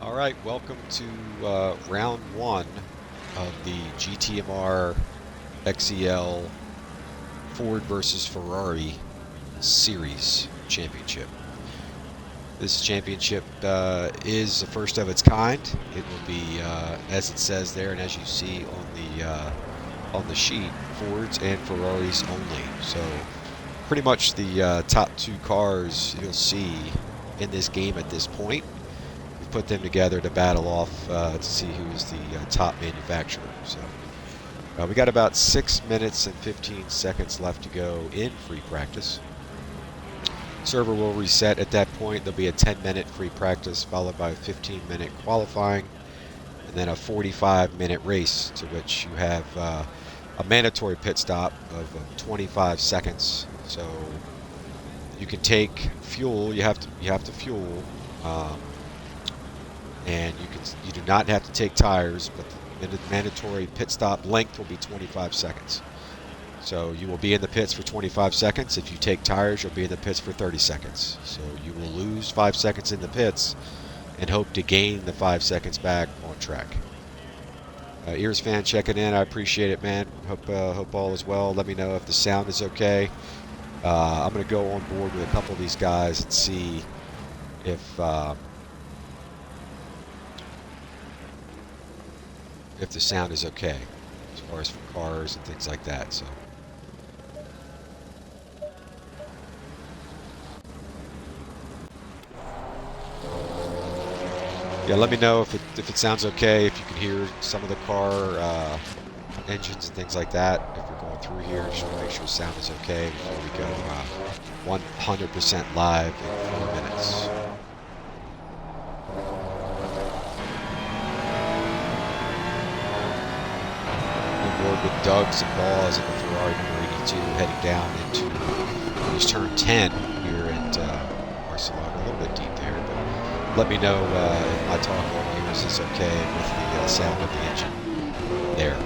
All right, welcome to round one of the GTMR XEL Ford versus Ferrari Series Championship. This championship is the first of its kind. It will be, as it says there, and as you see on the sheet, Fords and Ferraris only. So, pretty much the top two cars you'll see in this game at this point. Put them together to battle off to see who's the top manufacturer. So we got about 6 minutes and 15 seconds left to go in free practice. Server will reset at that point. There'll be a 10-minute free practice followed by a 15-minute qualifying and then a 45-minute race, to which you have a mandatory pit stop of 25 seconds. So you can take fuel. You have to fuel. And you do not have to take tires, but the mandatory pit stop length will be 25 seconds. So you will be in the pits for 25 seconds. If you take tires, you'll be in the pits for 30 seconds. So you will lose 5 seconds in the pits and hope to gain the 5 seconds back on track. Ears fan checking in. I appreciate it, man. Hope all is well. Let me know if the sound is okay. I'm going to go on board with a couple of these guys and see if the sound is okay, as far as for cars and things like that. So yeah, let me know if it sounds okay, if you can hear some of the car engines and things like that. If we're going through here, just want to make sure the sound is okay before we go 100% live in 4 minutes. With Doug's and Balls in the Ferrari number 82 heading down into turn 10 here at Barcelona. A little bit deep there, but let me know if my talking ears is okay with the sound of the engine there.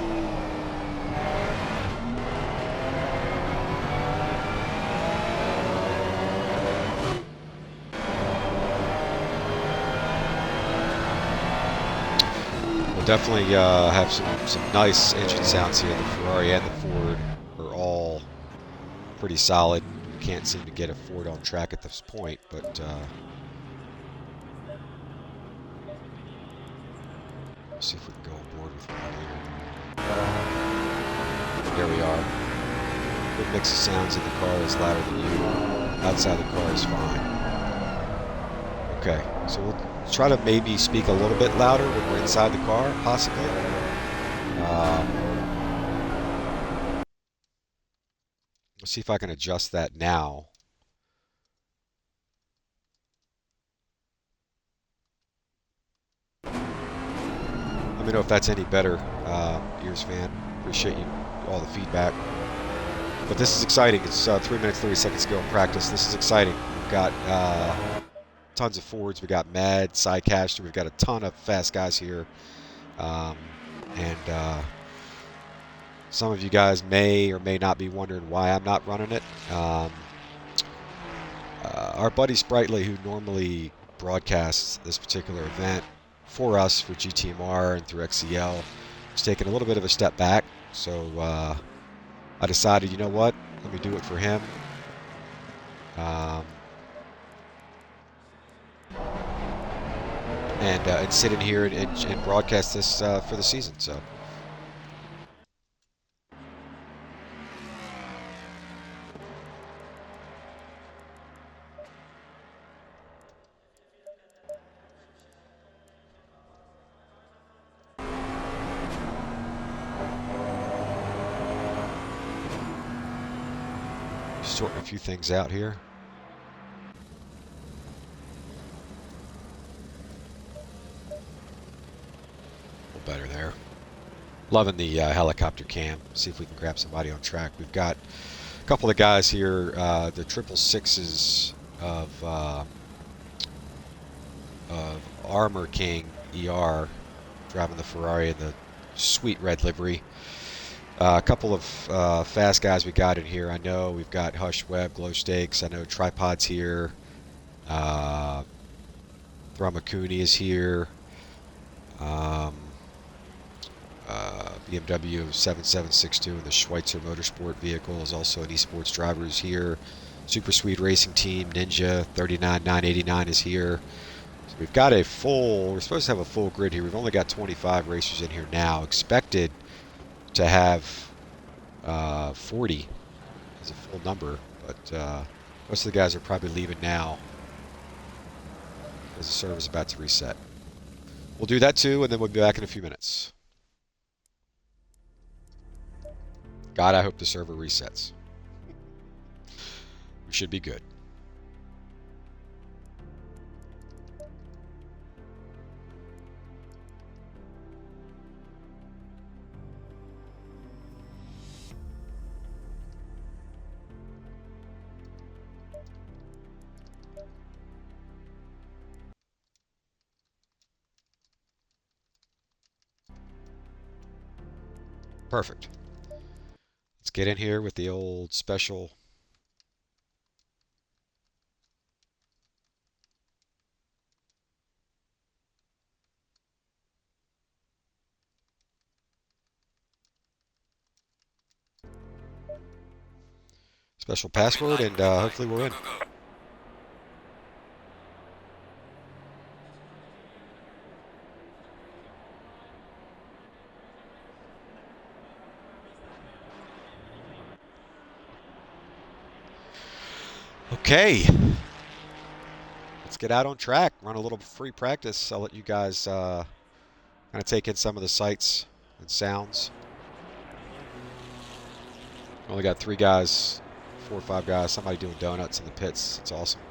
Definitely have some nice engine sounds here. The Ferrari and the Ford are all pretty solid. We can't seem to get a Ford on track at this point, but let's see if we can go on board with one here. There we are. Good mix of sounds in the car is louder than you. Outside the car is fine. Okay, so we'll try to maybe speak a little bit louder when we're inside the car, possibly. Let's see if I can adjust that now. Let me know if that's any better, Ears fan. Appreciate you, all the feedback. But this is exciting. It's 3 minutes, 30 seconds to go in practice. This is exciting. We've got tons of Fords. We've got Mad, Psycaster. We've got a ton of fast guys here. And some of you guys may or may not be wondering why I'm not running it. Our buddy Sprightly, who normally broadcasts this particular event for us for GTMR and through XEL, is taking a little bit of a step back. So I decided, you know what? Let me do it for him. And sit in here and broadcast this for the season. So. Sorting a few things out here. A little better there. Loving the helicopter cam. See if we can grab somebody on track. We've got a couple of guys here, the 666s of Armor King ER, driving the Ferrari in the sweet red livery. A couple of fast guys we got in here. I know we've got Hush Webb, Glow Stakes. I know Tripod's here. Uh, Thramakuni is here. Um, BMW 7762 in the Schweitzer Motorsport vehicle is also an esports driver who's here. Super Sweet Racing Team Ninja 39989 is here. So we've got a full. We're supposed to have a full grid here. We've only got 25 racers in here now. Expected to have 40 as a full number, but most of the guys are probably leaving now as the server's about to reset. We'll do that too, and then we'll be back in a few minutes. God, I hope the server resets. We should be good. Perfect. Let's get in here with the old special. Special password, and hopefully we're in. Okay. Let's get out on track. Run a little free practice. I'll let you guys kind of take in some of the sights and sounds. Only got 3 guys, 4 or 5 guys. Somebody doing donuts in the pits. It's awesome.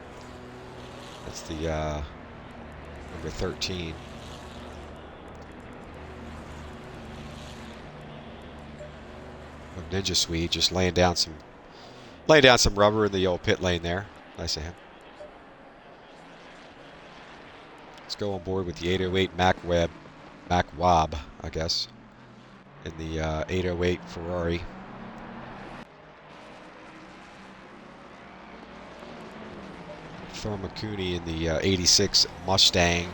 That's the number 13. Ninja Swede just laying down some rubber in the old pit lane there. Nice of him. Let's go on board with the 808 Mac Wab, I guess, in the 808 Ferrari. Thormakuni in the 86 Mustang.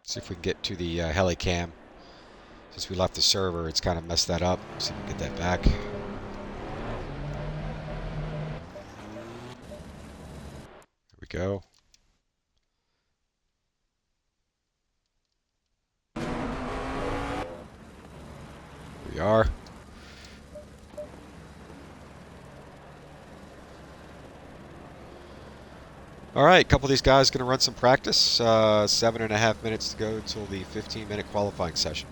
See if we can get to the helicam. Since we left the server, it's kind of messed that up. See if we can get that back. There we go. Here we are. All right, a couple of these guys going to run some practice. 7.5 minutes to go until the 15-minute qualifying session.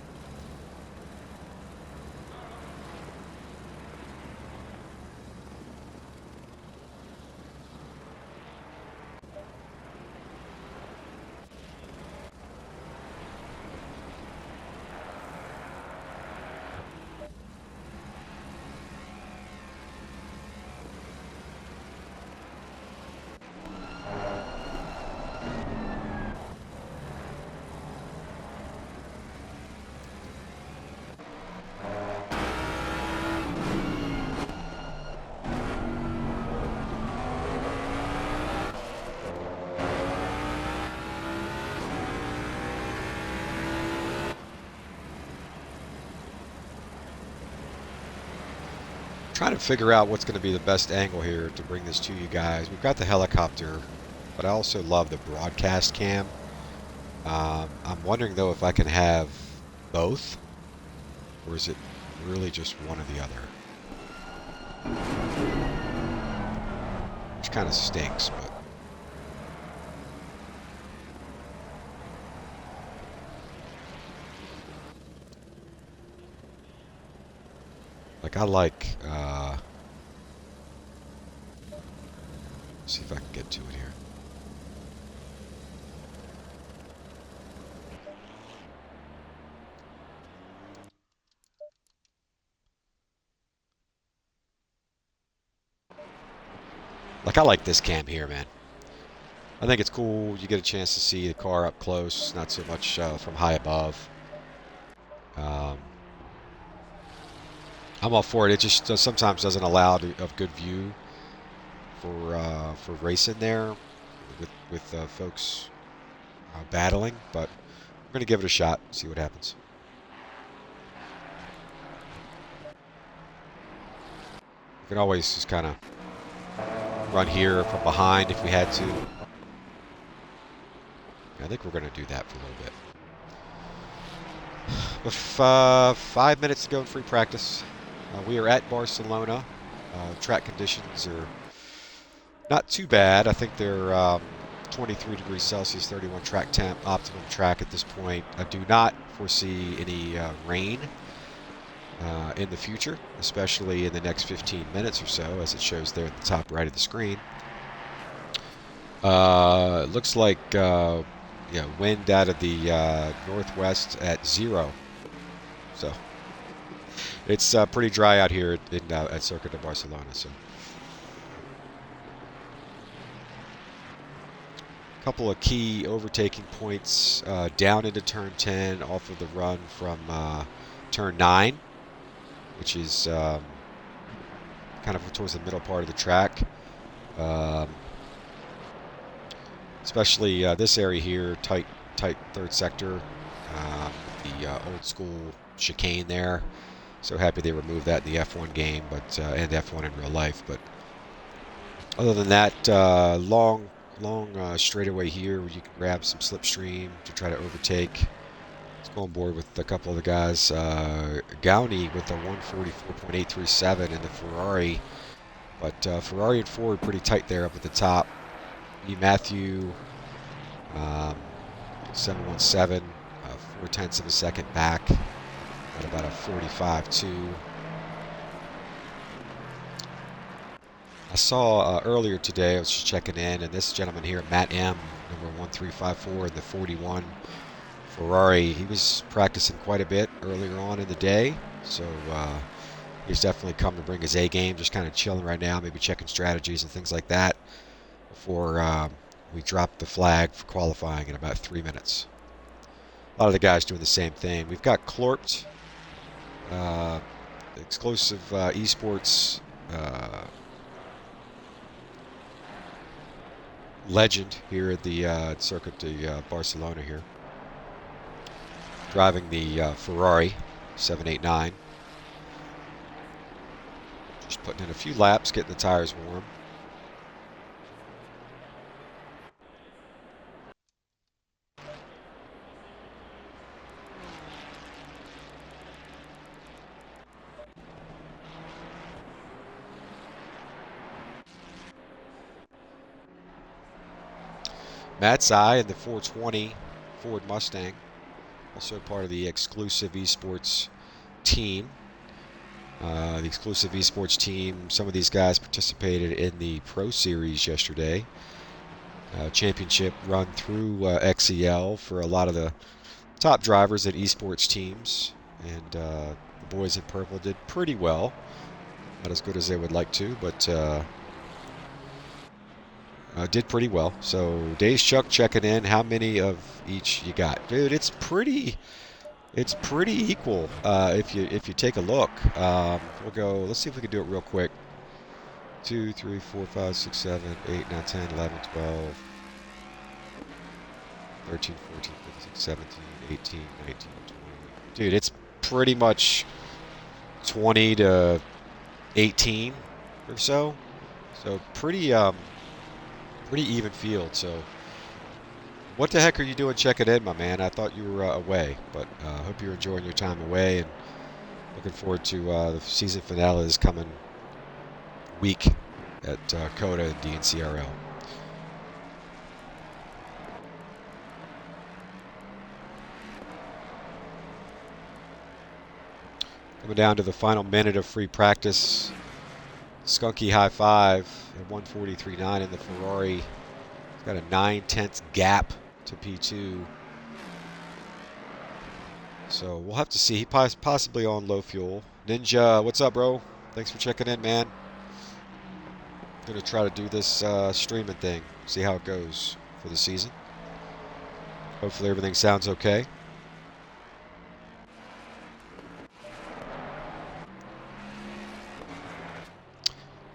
Trying to figure out what's going to be the best angle here to bring this to you guys. We've got the helicopter, but I also love the broadcast cam. I'm wondering though if I can have both, or is it really just one or the other? Which kind of stinks, but like I like. See if I can get to it here. Like I like this cam here, man. I think it's cool. You get a chance to see the car up close, not so much from high above. Um, I'm all for it. It just sometimes doesn't allow a good view for racing there with folks battling. But I'm gonna give it a shot. See what happens. We can always just kind of run here from behind if we had to. I think we're gonna do that for a little bit. With 5 minutes to go in free practice, we are at Barcelona. Track conditions are not too bad. I think they're 23 degrees Celsius, 31 track temp, optimum track at this point. I do not foresee any rain in the future, especially in the next 15 minutes or so, as it shows there at the top right of the screen. It looks like wind out of the northwest at 0. So it's pretty dry out here at Circuit de Barcelona. So a couple of key overtaking points down into turn 10 off of the run from turn 9, which is kind of towards the middle part of the track. Especially this area here, tight third sector, the old school chicane there. So happy they removed that in the F1 game, but and F1 in real life. But other than that, long straightaway here where you can grab some slipstream to try to overtake. Let's go on board with a couple of the guys. Gowney with the 144.837 in the Ferrari, but Ferrari and Ford pretty tight there up at the top. E. Matthew, 717, 4/10 of a second back at about a 45.2. I saw earlier today, I was just checking in, and this gentleman here, Matt M, number 1354 in the 41 Ferrari, he was practicing quite a bit earlier on in the day, so he's definitely come to bring his A game, just kind of chilling right now, maybe checking strategies and things like that before we drop the flag for qualifying in about 3 minutes. A lot of the guys doing the same thing. We've got Clorpt, exclusive esports legend here at the Circuit de Barcelona here, driving the Ferrari 789. Just putting in a few laps, getting the tires warm. Matt Tsai in the 420 Ford Mustang, also part of the exclusive esports team. The exclusive esports team, some of these guys participated in the Pro Series yesterday. Championship run through XEL for a lot of the top drivers at esports teams. And the boys in purple did pretty well. Not as good as they would like to, but did pretty well. So Dave's Chuck checking in. How many of each you got, dude? It's pretty equal. If you take a look, we'll go. Let's see if we can do it real quick. 2, 3, 4, 5, 6, 7, 8, 9, 10, 11, 12, 13, 14, 15, 17, 18, 19, 20. Dude, it's pretty much 20 to 18 or so. So pretty even field. So What the heck are you doing checking in, my man? I thought you were away, but hope you're enjoying your time away and looking forward to the season finale is coming week at CODA and DNCRL. Coming down to the final minute of free practice. Skunky high five at 143.9 in the Ferrari. He's got a 9/10 gap to P2. So we'll have to see. He possibly on low fuel. Ninja, what's up, bro? Thanks for checking in, man. Gonna try to do this streaming thing. See how it goes for the season. Hopefully everything sounds okay.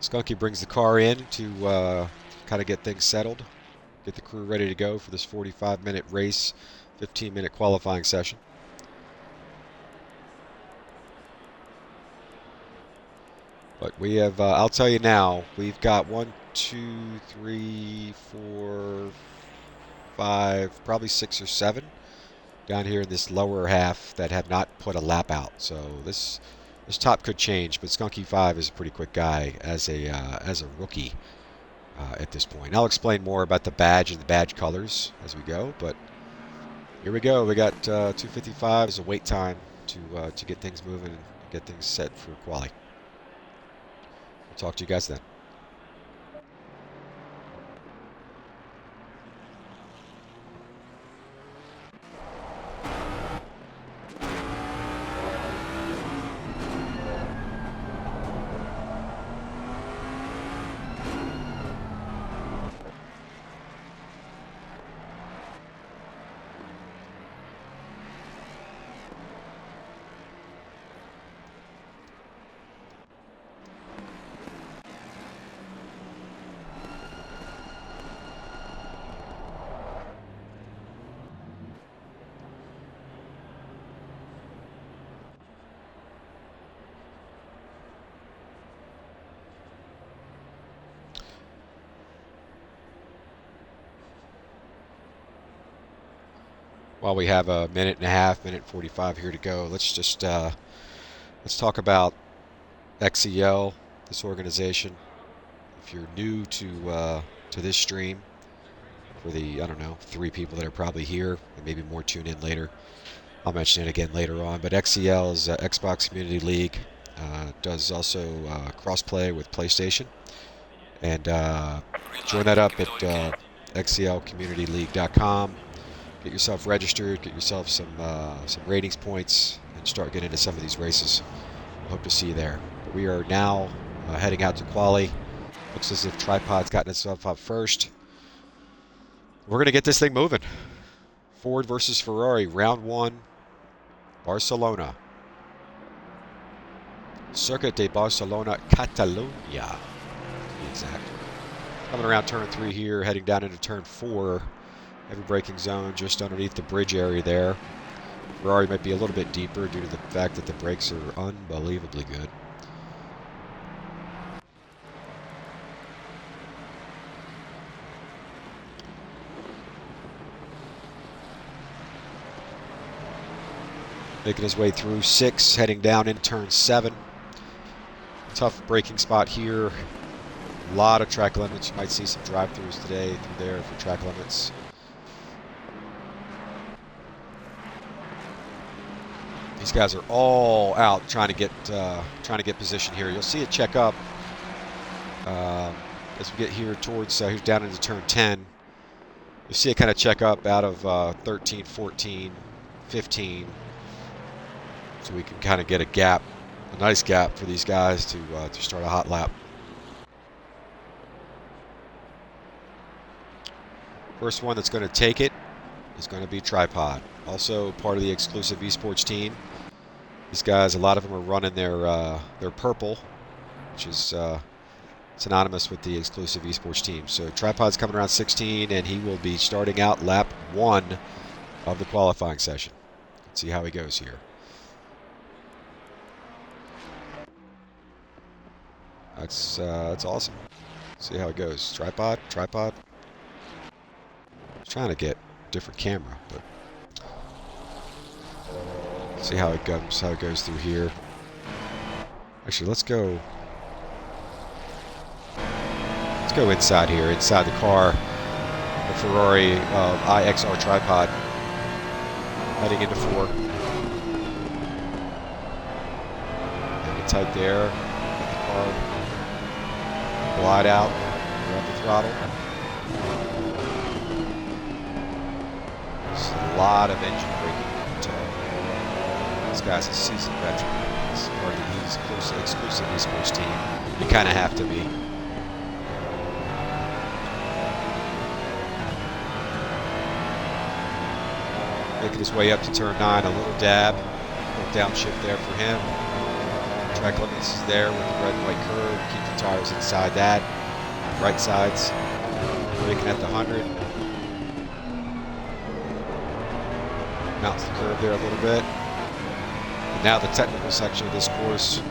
Skunky brings the car in to kind of get things settled, get the crew ready to go for this 45-minute race, 15-minute qualifying session. But we have, I'll tell you now, we've got 1, 2, 3, 4, 5, probably 6 or 7 down here in this lower half that have not put a lap out. So this top could change, but Skunky 5 is a pretty quick guy as a rookie at this point. I'll explain more about the badge and the badge colors as we go, but here we go. We got 2:55 as a wait time to get things moving and get things set for quali. We'll talk to you guys then. While we have a minute and a half, minute 45 here to go, let's just let's talk about XEL, this organization. If you're new to this stream, for the, I don't know, 3 people that are probably here, and maybe more tune in later, I'll mention it again later on. But XEL is Xbox Community League. Does also cross-play with PlayStation. And join that up at xclcommunityleague.com. Get yourself registered, get yourself some ratings points, and start getting into some of these races. Hope to see you there. But we are now heading out to quali. Looks as if Tripod's gotten itself up first. We're going to get this thing moving. Ford versus Ferrari, round 1, Barcelona. Circuit de Barcelona-Catalunya, to be exact. Coming around turn 3 here, heading down into turn 4. Heavy braking zone just underneath the bridge area there. Ferrari might be a little bit deeper due to the fact that the brakes are unbelievably good. Making his way through 6, heading down in turn 7. Tough braking spot here. A lot of track limits. You might see some drive-throughs today through there for track limits. These guys are all out trying to get position here. You'll see it check up as we get here towards here's down into turn 10. You'll see it kind of check up out of 13, 14, 15. So we can kind of get a gap, a nice gap for these guys to start a hot lap. First one that's going to take it is going to be Tripod. Also part of the exclusive esports team. These guys, a lot of them are running their purple, which is synonymous with the exclusive esports team. So Tripod's coming around 16, and he will be starting out lap 1 of the qualifying session. Let's see how he goes here. That's awesome. See how it goes. Tripod. Trying to get different camera, but see how it goes through here. Actually, let's go inside here, inside the car. The Ferrari IXR tripod heading into 4. Hang it tight there. Let the car glide out. Grab the throttle. There's a lot of engine braking. This guy's a seasoned veteran. This party, he's exclusively sports team. You kind of have to be. Making his way up to turn 9, a little dab, a little downshift there for him. Track limits is there with the red and white curve. Keep the tires inside that. Right sides, braking at the 100. Mounts the curve there a little bit. And now the technical section of this course.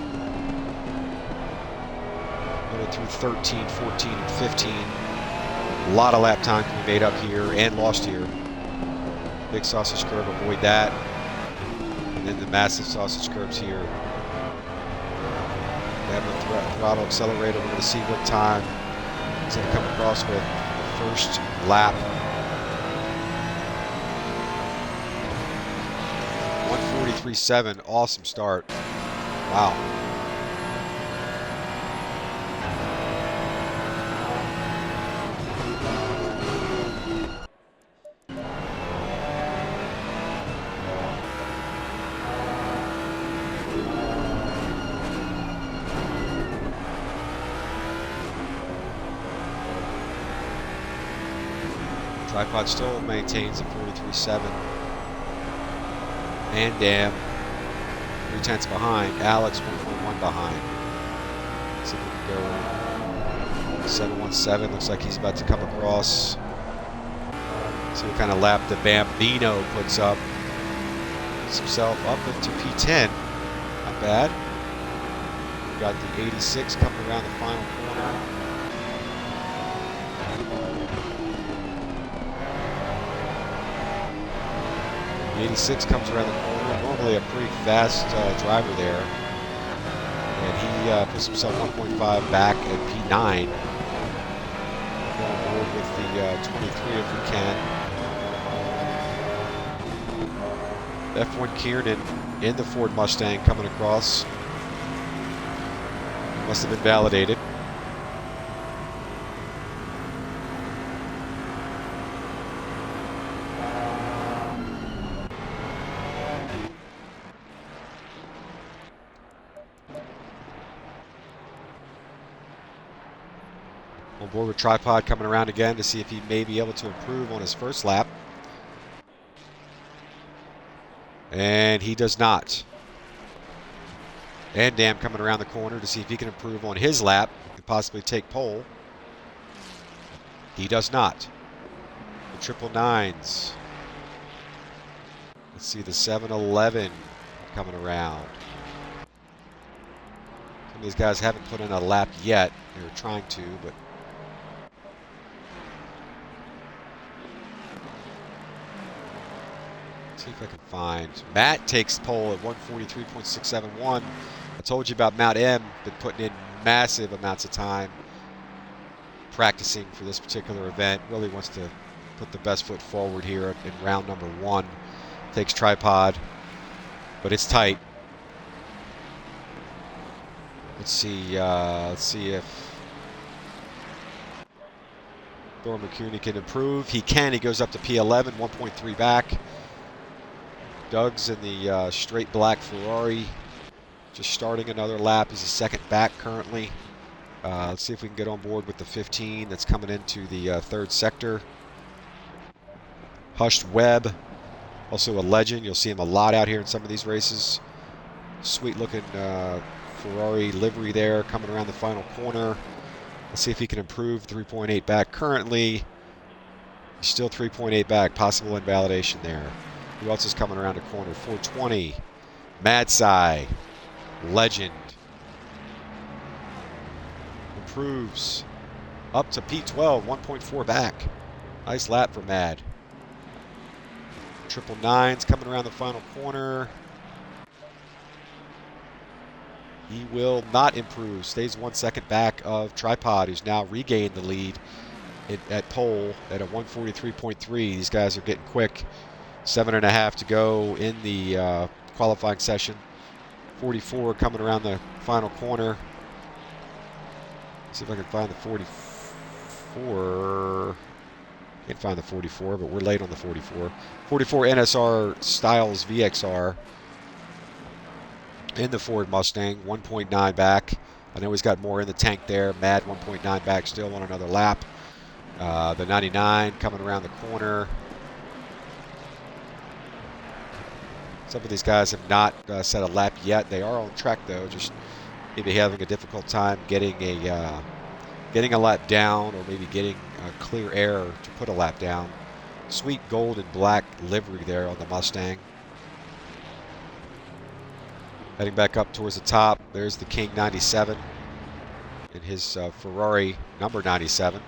Going through 13, 14, and 15. A lot of lap time can be made up here and lost here. Big sausage curve, avoid that. And then the massive sausage curves here. We have the throttle accelerator. We're going to see what time it's going to come across with the first lap. 1:43.7, awesome start. Wow. Tripod still maintains a 43.7. Van Dam 3/10 behind. Alex 1.1 behind. So we can go 7:17. Looks like he's about to come across. See what kind of lap the Bambino puts up. Puts himself up into P10. Not bad. We got the 86 coming around the final corner. 86 comes around the corner. Normally a pretty fast driver there. And he puts himself 1.5 back at P9. Go on board with the 23 if we can. F1 Kiernan in the Ford Mustang coming across. Must have been validated. On board with Tripod coming around again to see if he may be able to improve on his first lap. And he does not. And Dam coming around the corner to see if he can improve on his lap and possibly take pole. He does not. The 999s. Let's see the 711 coming around. Some of these guys haven't put in a lap yet. They were trying to, but see if I can find. Matt takes pole at 1:43.671. I told you about Mount M. Been putting in massive amounts of time practicing for this particular event. Really wants to put the best foot forward here in round number 1. Takes Tripod, but it's tight. Let's see if Thor McCuney can improve. He can. He goes up to P11, 1.3 back. Doug's in the straight black Ferrari, just starting another lap. He's a second back currently. Let's see if we can get on board with the 15 that's coming into the third sector. Hushed Webb, also a legend. You'll see him a lot out here in some of these races. Sweet looking Ferrari livery there coming around the final corner. Let's see if he can improve. 3.8 back currently. He's still 3.8 back. Possible invalidation there. Who else is coming around the corner? 420. Mad Sci. Legend. Improves. Up to P12. 1.4 back. Nice lap for Mad. triple nines coming around the final corner. He will not improve. Stays 1 second back of Tripod, who's now regained the lead at pole at a 143.3. These guys are getting quick. 7.5 to go in the qualifying session. 44 coming around the final corner. Let's see if I can find the 44. Can't find the 44, but we're late on the 44. 44 NSR Styles VXR in the Ford Mustang, 1.9 back. I know he's got more in the tank there. Mad 1.9 back still on another lap. The 99 coming around the corner. Some of these guys have not set a lap yet. They are on track though, just maybe having a difficult time getting a lap down, or maybe getting clear air to put a lap down. Sweet gold and black livery there on the Mustang. Heading back up towards the top, there's the King 97 and his Ferrari number 97.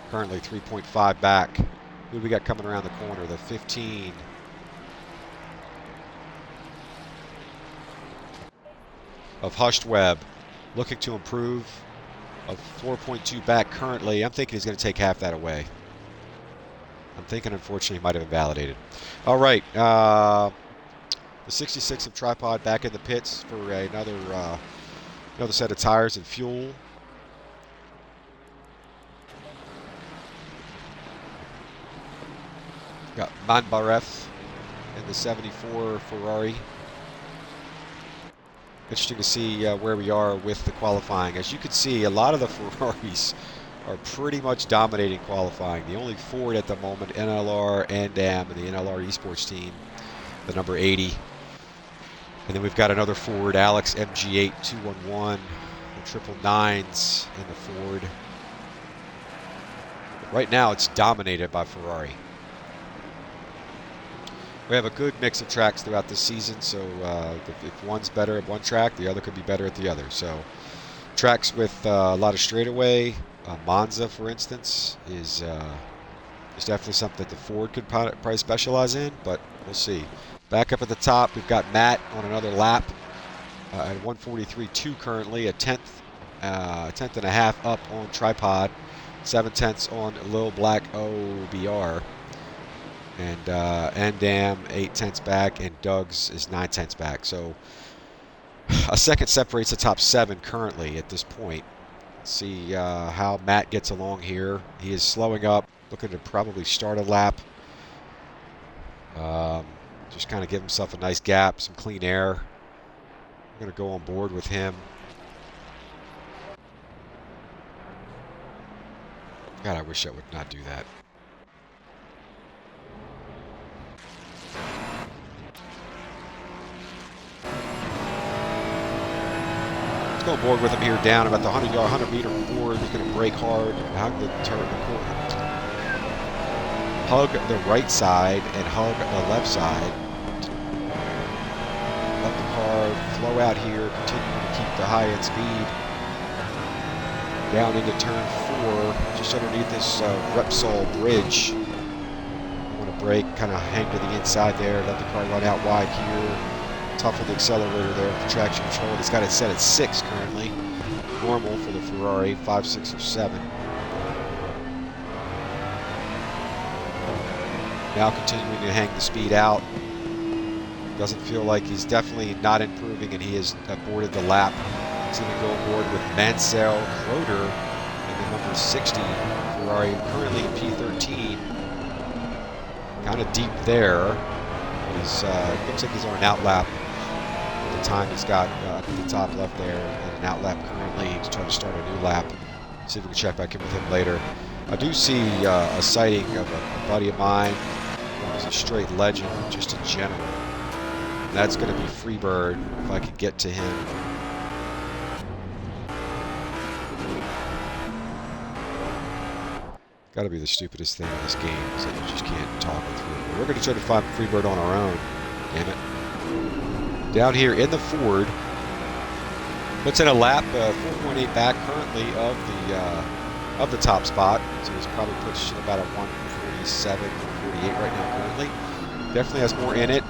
Currently 3.5 back. Who do we got coming around the corner? The 15. Of Hushed Web, looking to improve. Of 4.2 back currently. I'm thinking he's going to take half that away. I'm thinking, unfortunately, he might have invalidated. All right. The 66 of Tripod back in the pits for another set of tires and fuel. Got Manbaref in the 74 Ferrari. Interesting to see where we are with the qualifying. As you can see, a lot of the Ferraris are pretty much dominating qualifying. The only Ford at the moment, NLR and DAM, and the NLR Esports team, the number 80. And then we've got another Ford, Alex MG8 211, the triple nines in the Ford. But right now, it's dominated by Ferrari. We have a good mix of tracks throughout the season, so if one's better at one track, the other could be better at the other. So tracks with a lot of straightaway, Monza, for instance, is definitely something that the Ford could probably specialize in, but we'll see. Back up at the top, we've got Matt on another lap at 143.2 currently, a tenth and a half up on Tripod, 7/10 on Lil Black OBR. And Ndam 8/10 back, and Doug's is 9/10 back. So a second separates the top 7 currently at this point. Let's see how Matt gets along here. He is slowing up, looking to probably start a lap. Just kind of give himself a nice gap, some clean air. I'm going to go on board with him. God, I wish I would not do that. Let's go aboard with him here down about the 100 meter board. He's going to brake hard, hug the hug the right side and hug the left side. Let the car flow out here, continuing to keep the high end speed. Down into turn 4, just underneath this Repsol bridge. I want to brake, kind of hang to the inside there, let the car run out wide here. Tough on the accelerator there for traction control. He's got it set at 6 currently. Normal for the Ferrari, 5, 6, or 7. Now continuing to hang the speed out. Doesn't feel like he's definitely not improving, and he has boarded the lap. He's going to go aboard with Mansell Croder in the number 60 Ferrari, currently in P13. Kind of deep there. He's, looks like he's on an outlap. The time he's got up at the top left there, and an outlap currently. He's trying to start a new lap. See if we can check back in with him later. I do see a sighting of a buddy of mine. He's a straight legend, just in general. And that's going to be Freebird, if I can get to him. Got to be the stupidest thing in this game, is that you just can't talk it through. We're going to try to find Freebird on our own. Damn it. Down here in the Ford, puts in a lap, 4.8 back currently of the top spot. So he's probably pushed about a 140 147, 148 right now currently. Definitely has more in it.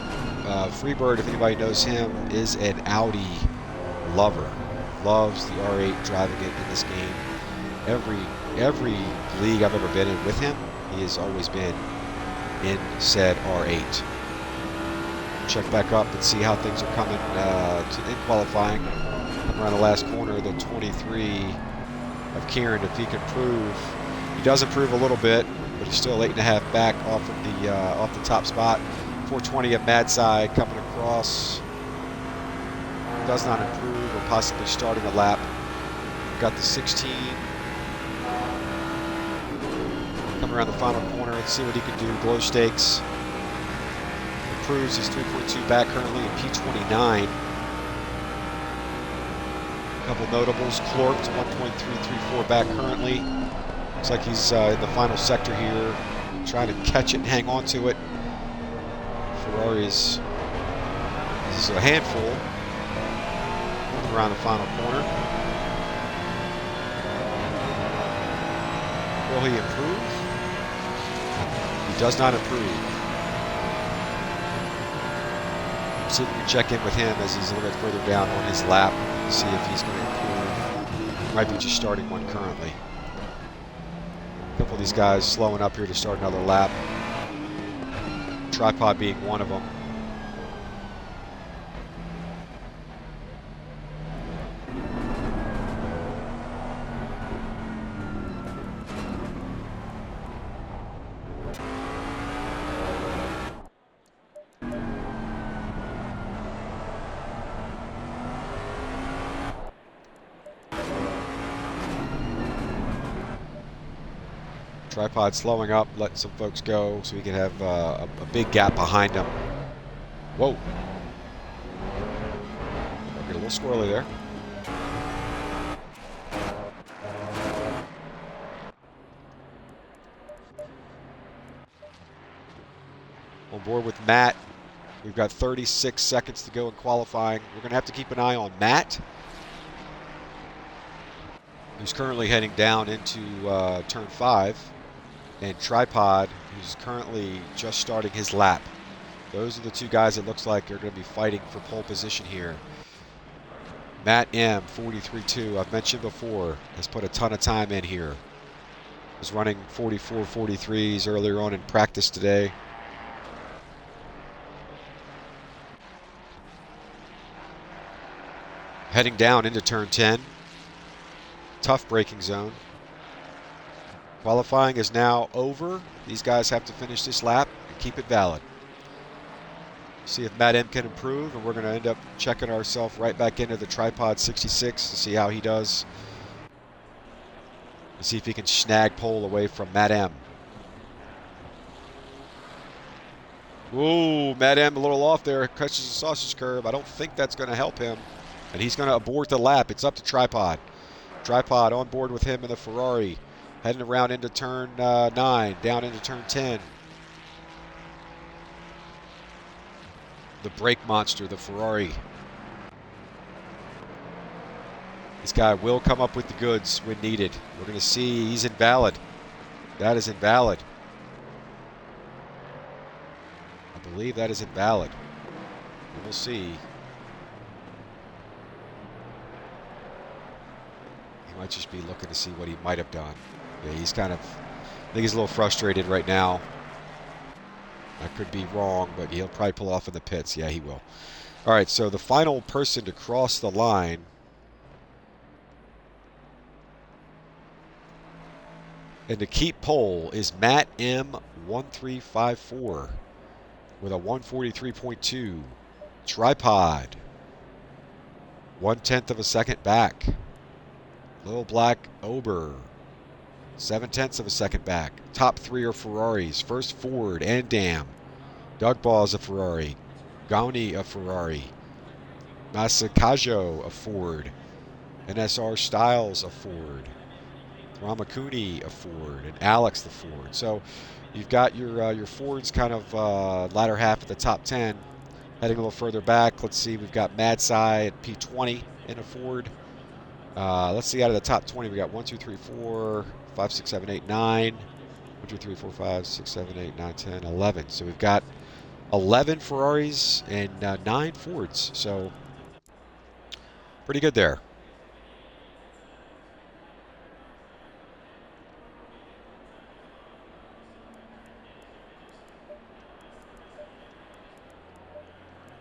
Freebird, if anybody knows him, is an Audi lover. Loves the R8, driving it in this game. Every league I've ever been in with him, he has always been in said R8. Check back up and see how things are coming in qualifying. Around the last corner, the 23 of Kieran, if he can prove. He does improve a little bit, but he's still 8.5 back off of the top spot. 420 of Mad Side coming across. Does not improve, or possibly starting a lap. Got the 16. Come around the final corner and see what he can do. Glow stakes. Improves. He's 3.2 back currently in P29. A couple notables. Clorked 1.334 back currently. Looks like he's in the final sector here, trying to catch it and hang on to it. Ferrari's, this is a handful. Around the final corner. Will he improve? He does not improve. See if we can check in with him as he's a little bit further down on his lap to see if he's going to improve. Might be just starting one currently. A couple of these guys slowing up here to start another lap. Tripod being one of them. Tripod slowing up, letting some folks go so we can have a big gap behind him. Whoa. Get a little squirrely there. On board with Matt. We've got 36 seconds to go in qualifying. We're going to have to keep an eye on Matt, who's currently heading down into turn 5. And Tripod, who's currently just starting his lap. Those are the two guys that looks like are going to be fighting for pole position here. Matt M, 43.2, I've mentioned before, has put a ton of time in here. Was running 44, 43s earlier on in practice today. Heading down into turn 10. Tough braking zone. Qualifying is now over. These guys have to finish this lap and keep it valid. See if Matt M can improve, and we're going to end up checking ourselves right back into the Tripod 66 to see how he does. And see if he can snag pole away from Matt M. Ooh, Matt M a little off there. Catches a sausage curve. I don't think that's going to help him. And he's going to abort the lap. It's up to Tripod. Tripod on board with him in the Ferrari. Heading around into turn 9, down into turn 10. The brake monster, the Ferrari. This guy will come up with the goods when needed. We're going to see he's invalid. That is invalid. I believe that is invalid. We'll see. He might just be looking to see what he might have done. Yeah, he's kind of, I think he's a little frustrated right now. I could be wrong, but he'll probably pull off in the pits. Yeah, he will. All right, so the final person to cross the line and to keep pole is Matt M 1354 with a 143.2. Tripod 1/10 of a second back. Little Black Ober 7/10 of a second back. Top 3 are Ferraris. First Ford and Dam. Doug Ball's a Ferrari. Gauni a Ferrari. Masakajo a Ford. NSR Styles a Ford. Ramakuni a Ford. And Alex the Ford. So you've got your Fords kind of latter half of the top 10. Heading a little further back, let's see, we've got Mad Side at P20 in a Ford. Let's see, out of the top 20, we got 1, 2, 3, 4, 5, 6, 7, 8, 9. 1, 2, 3, 4, 5, 6, 7, 8, 9, 10, 11. So we've got 11 Ferraris and 9 Fords. So pretty good there.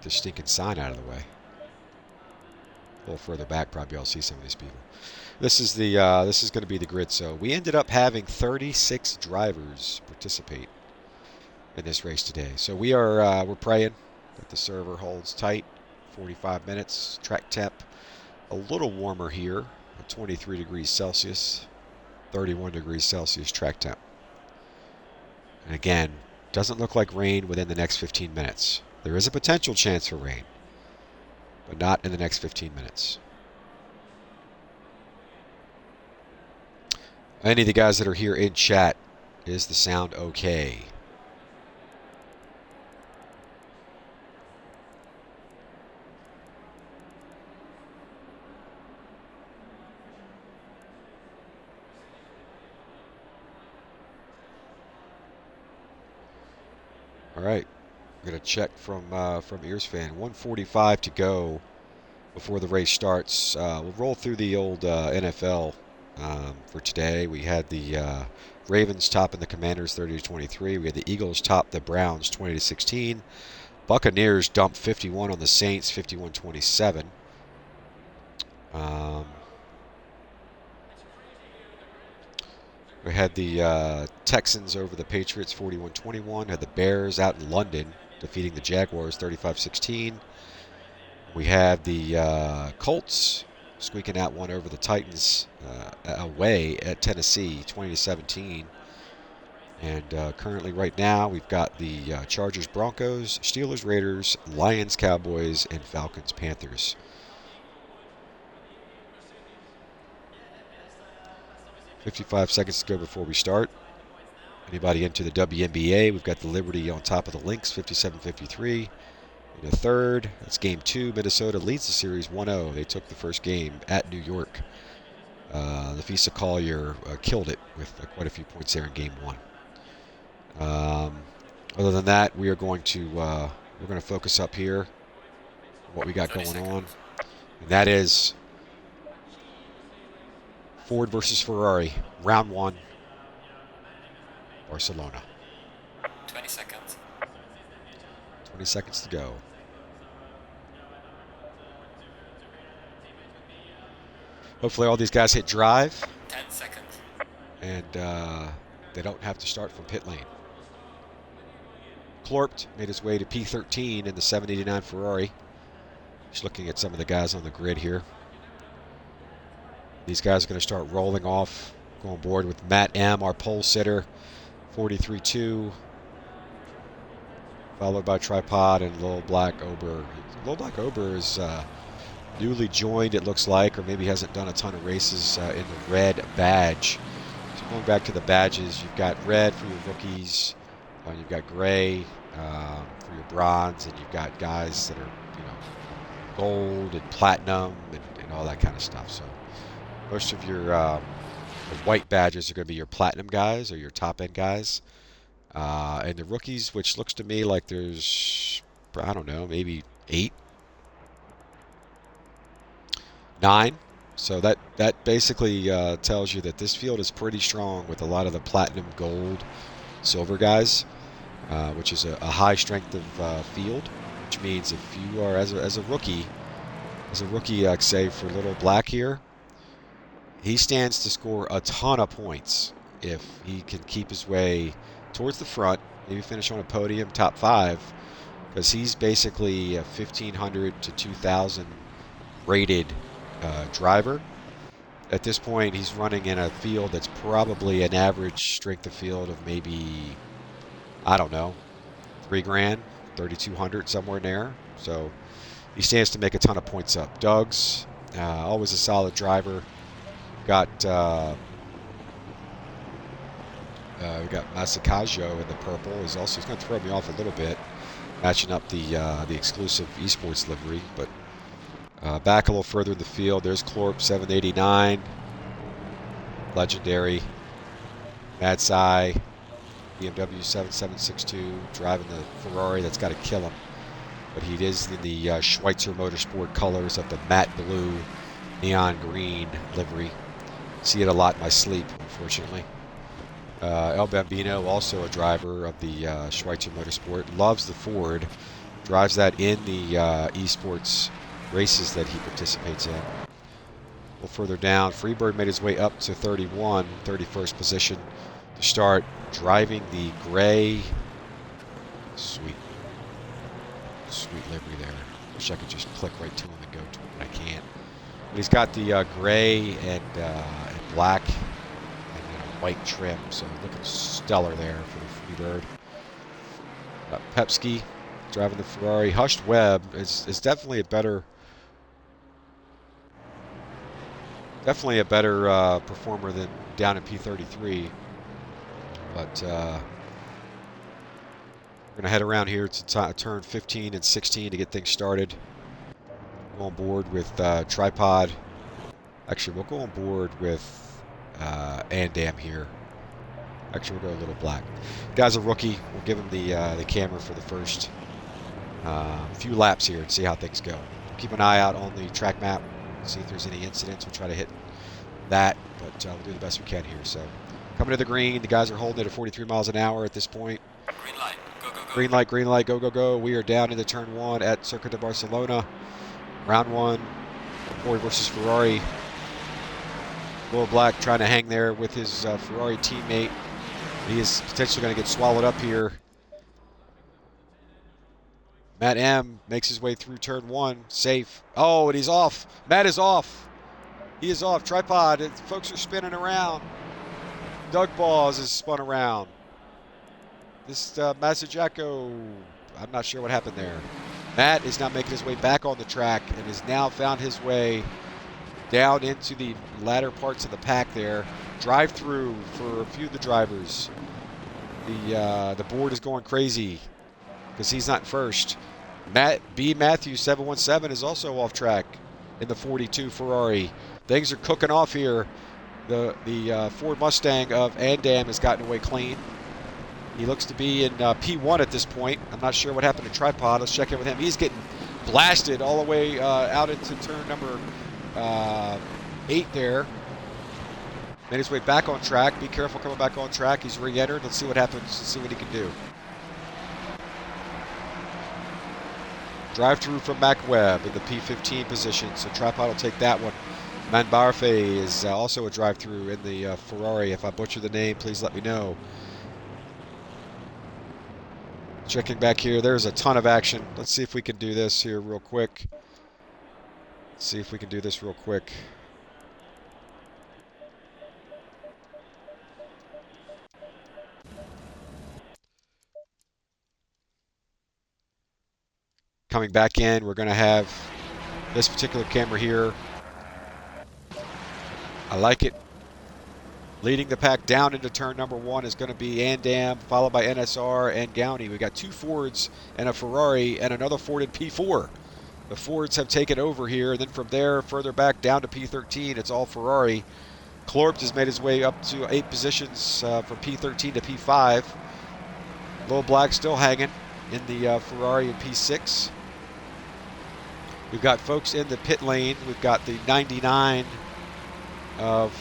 The stinking sign out of the way. A little further back, probably I'll see some of these people. This is going to be the grid. So we ended up having 36 drivers participate in this race today. So we're praying that the server holds tight. 45 minutes. Track temp a little warmer here, 23 degrees Celsius, 31 degrees Celsius track temp. And again, doesn't look like rain within the next 15 minutes. There is a potential chance for rain, but not in the next 15 minutes. Any of the guys that are here in chat, is the sound okay? All right, I'm gonna check from Ears Fan. 1:45 to go before the race starts. We'll roll through the old NFL for today. We had the Ravens topping the Commanders 30-23. We had the Eagles top the Browns 20-16. Buccaneers dumped 51 on the Saints 51-27. We had the Texans over the Patriots 41-21. Had the Bears out in London defeating the Jaguars 35-16. We had the Colts squeaking out one over the Titans away at Tennessee 20-17. And currently right now we've got the Chargers Broncos, Steelers Raiders, Lions Cowboys, and Falcons Panthers. $55 seconds to go before we start. Anybody into the WNBA? We've got the Liberty on top of the Lynx, 57-53. In the third, that's game 2. Minnesota leads the series 1-0. They took the first game at New York. Lafisa Collier killed it with quite a few points there in game 1. Other than that, we're going to focus up here on what we got going on, and that is Ford versus Ferrari, round 1, Barcelona. 20 seconds. 20 seconds to go. Hopefully all these guys hit drive. 10 seconds. And they don't have to start from pit lane. Klorpt made his way to P13 in the 789 Ferrari. Just looking at some of the guys on the grid here. These guys are going to start rolling off. Going board with Matt M., our pole sitter, 43-2. Followed by Tripod and Lil Black Ober. Lil Black Ober is newly joined, it looks like, or maybe hasn't done a ton of races in the red badge. So going back to the badges, you've got red for your rookies, you've got gray for your bronze, and you've got guys that are, gold and platinum and all that kind of stuff. So most of your white badges are going to be your platinum guys or your top end guys. And the rookies, which looks to me like there's, I don't know, maybe 8, 9. So that basically tells you that this field is pretty strong with a lot of the platinum, gold, silver guys, which is a high strength of field. Which means if you are as a rookie, say for Little Black here, he stands to score a ton of points if he can keep his way towards the front, maybe finish on a podium, top 5, because he's basically a 1,500 to 2,000 rated driver. At this point, he's running in a field that's probably an average strength of field of maybe, I don't know, $3,000, 3,200, somewhere in there. So he stands to make a ton of points up. Doug's always a solid driver. We got Masakajo in the purple. He's going to throw me off a little bit, matching up the exclusive esports livery. But back a little further in the field, there's Klorp 789, legendary. Mad Sai, BMW 7762, driving the Ferrari that's got to kill him. But he is in the Schweitzer Motorsport colors of the matte blue, neon green livery. See it a lot in my sleep, unfortunately. El Bambino, also a driver of the Schweitzer Motorsport, loves the Ford, drives that in the esports races that he participates in. A little further down, Freebird made his way up to 31st position to start driving the gray. Sweet livery there. Wish I could just click right to him and go to him, but I can't. But he's got the gray and black and white trim, so looking stellar there for the Freebird. Pepski driving the Ferrari. Hushed Webb is definitely a better performer than down in P33. But we're going to head around here to turn 15 and 16 to get things started. Go on board with Tripod. Actually, we'll go on board with Andam here. Actually, we'll go a little black. Guy's a rookie. We'll give him the camera for the first few laps here and see how things go. Keep an eye out on the track map. See if there's any incidents. We'll try to hit that, but we'll do the best we can here. So, coming to the green, the guys are holding it at 43 miles an hour at this point. Green light, go, go, go. Green light, go, go, go. We are down into turn 1 at Circuit de Barcelona. Round 1, Ford versus Ferrari. Will Black trying to hang there with his Ferrari teammate. He is potentially going to get swallowed up here. Matt M makes his way through turn 1, safe. Oh, and he's off. Matt is off. He is off. Tripod. Folks are spinning around. Doug Balls is spun around. This Mazzucato, I'm not sure what happened there. Matt is now making his way back on the track and has now found his way down into the latter parts of the pack there. Drive through for a few of the drivers. The board is going crazy because he's not first. Matthews 717 is also off track in the 42 Ferrari. Things are cooking off here. The Ford Mustang of Andam has gotten away clean. He looks to be in P1 at this point. I'm not sure what happened to Tripod. Let's check in with him. He's getting blasted all the way out into turn number 8 there. Made his way back on track. Be careful coming back on track. He's re-entered. Let's see what happens. Let's see what he can do. Drive through from Mac Webb in the P15 position, so Tripod will take that one. Manbarfe is also a drive through in the Ferrari. If I butcher the name, please let me know. Checking back here, there's a ton of action. Let's see if we can do this here real quick. Coming back in, we're going to have this particular camera here. I like it. Leading the pack down into turn number 1 is going to be Andam, followed by NSR and Gowney. We got 2 Fords and a Ferrari and another Ford in P4. The Fords have taken over here, and then from there, further back down to P13, it's all Ferrari. Klorpt has made his way up to 8 positions from P13 to P5. Lil Black still hanging in the Ferrari in P6. We've got folks in the pit lane. We've got the 99 of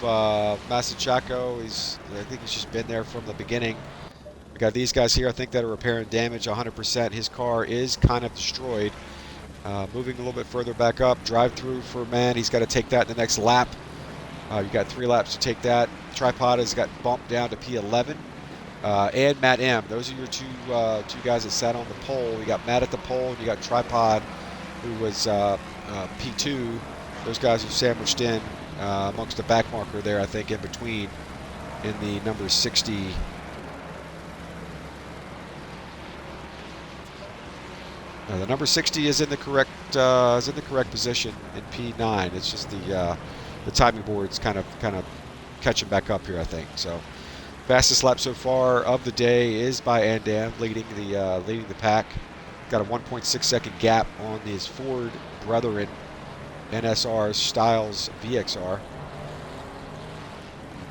Mazzucato. I think he's just been there from the beginning. We got these guys here, I think, that are repairing damage 100%. His car is kind of destroyed. Moving a little bit further back up, drive through for Man. He's got to take that in the next lap. You got 3 laps to take that. Tripod has got bumped down to P11. And Matt M. Those are your two guys that sat on the pole. You got Matt at the pole, and you got Tripod, who was P2. Those guys are sandwiched in amongst the back marker there, I think, in between, in the number 60. The number 60 is in the correct position in P9. It's just the timing board's kind of catching back up here, I think. So, fastest lap so far of the day is by Andam, leading the pack. Got a 1.6 second gap on his Ford brethren, NSR Styles VXR. A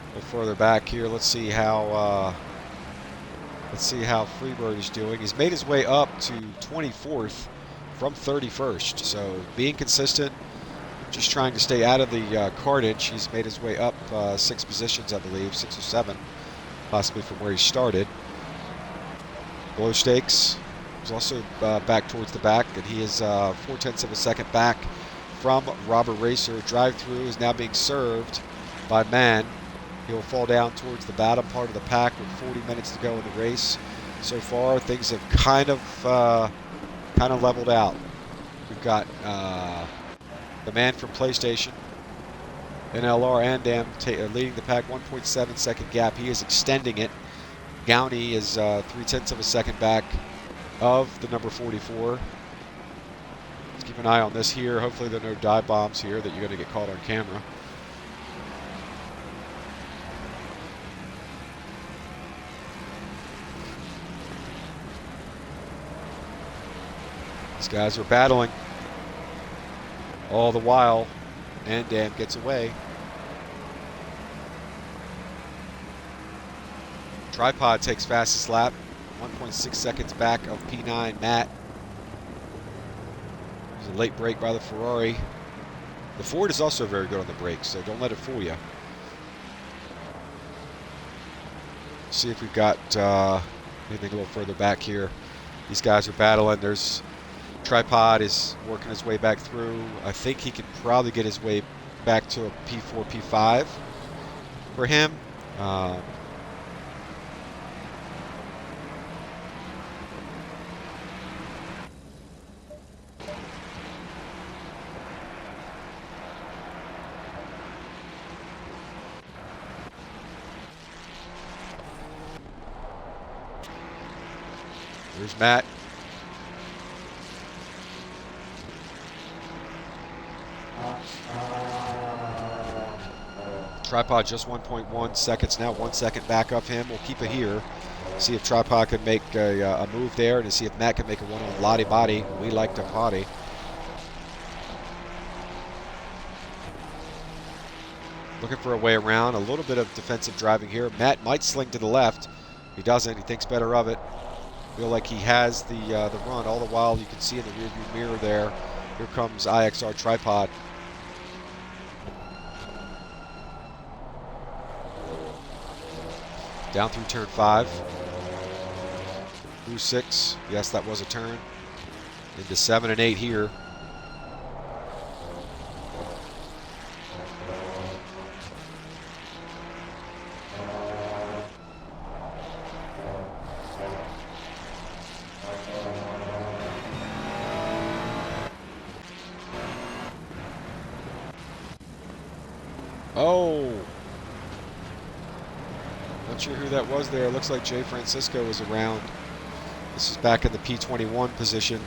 little further back here, let's see how Let's see how Freebird is doing. He's made his way up to 24th from 31st. So being consistent, just trying to stay out of the cartage. He's made his way up 6 positions, I believe, 6 or 7, possibly from where he started. Below stakes is also back towards the back, and he is 4/10 of a second back from Robert Racer. Drive-through is now being served by Mann. He'll fall down towards the bottom part of the pack with 40 minutes to go in the race. So far, things have kind of leveled out. We've got the man from PlayStation, NLR and Dam leading the pack, 1.7 second gap. He is extending it. Gowney is 3/10 of a second back of the number 44. Let's keep an eye on this here. Hopefully there are no dive bombs here that you're going to get caught on camera. These guys are battling. All the while, Andam gets away. Tripod takes fastest lap, 1.6 seconds back of P9 Matt. There's a late break by the Ferrari. The Ford is also very good on the brakes, so don't let it fool you. See if we've got anything a little further back here. These guys are battling. There's Tripod is working his way back through. I think he could probably get his way back to a P4, P5 for him. There's Matt. Tripod just 1.1 seconds now, 1 second back of him. We'll keep it here. See if Tripod can make a move there, and to see if Matt can make a one on Lottie Body. We like to potty. Looking for a way around. A little bit of defensive driving here. Matt might sling to the left. He doesn't. He thinks better of it. Feel like he has the run. All the while, you can see in the rearview mirror there. Here comes IXR Tripod. Down through turn 5. Through 6. Yes, that was a turn. Into 7 and 8 here. Oh! Not sure who that was there. Looks like Jay Francisco was around. This is back in the P21 position.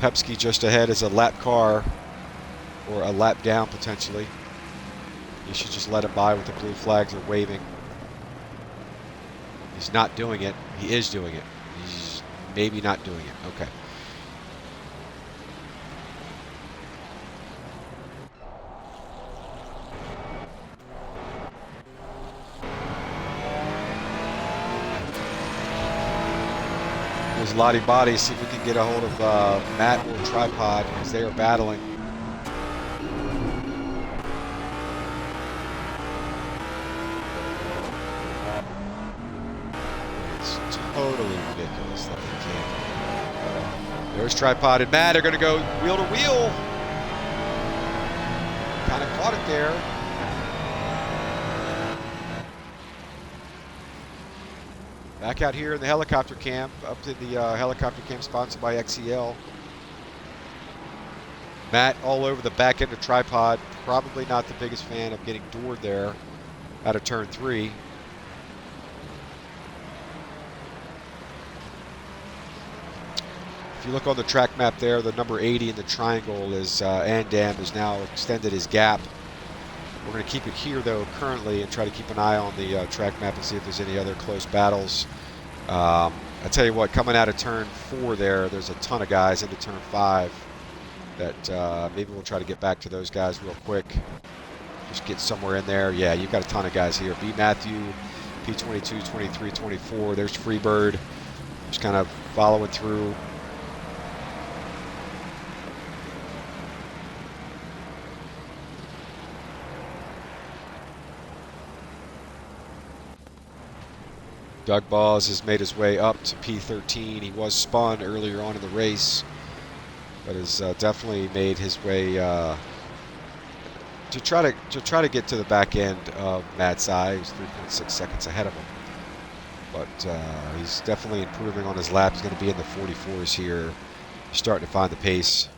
Pepsi just ahead is a lap car, or a lap down potentially. You should just let him by with the blue flags are waving. He's not doing it. He is doing it. He's maybe not doing it. Okay. There's Lottie Body. See if we can get a hold of Matt or Tripod as they are battling. It's totally ridiculous that they can't. There's Tripod and Matt. They're going to go wheel to wheel. Kind of caught it there. Back out here in the helicopter camp, up to the helicopter camp sponsored by XEL. Matt all over the back end of Tripod. Probably not the biggest fan of getting doored there out of turn 3. If you look on the track map there, the number 80 in the triangle is Andam has now extended his gap. We're going to keep it here, though, currently, and try to keep an eye on the track map and see if there's any other close battles. I tell you what, coming out of turn 4 there's a ton of guys into turn 5 that maybe we'll try to get back to those guys real quick. Just get somewhere in there. Yeah, you've got a ton of guys here. B. Matthew, P22, 23, 24. There's Freebird, just kind of following through. Doug Bawes has made his way up to P13. He was spun earlier on in the race, but has definitely made his way to try to get to the back end of Matt Sy, who's 3.6 seconds ahead of him. But he's definitely improving on his lap. He's going to be in the 44s here, starting to find the pace.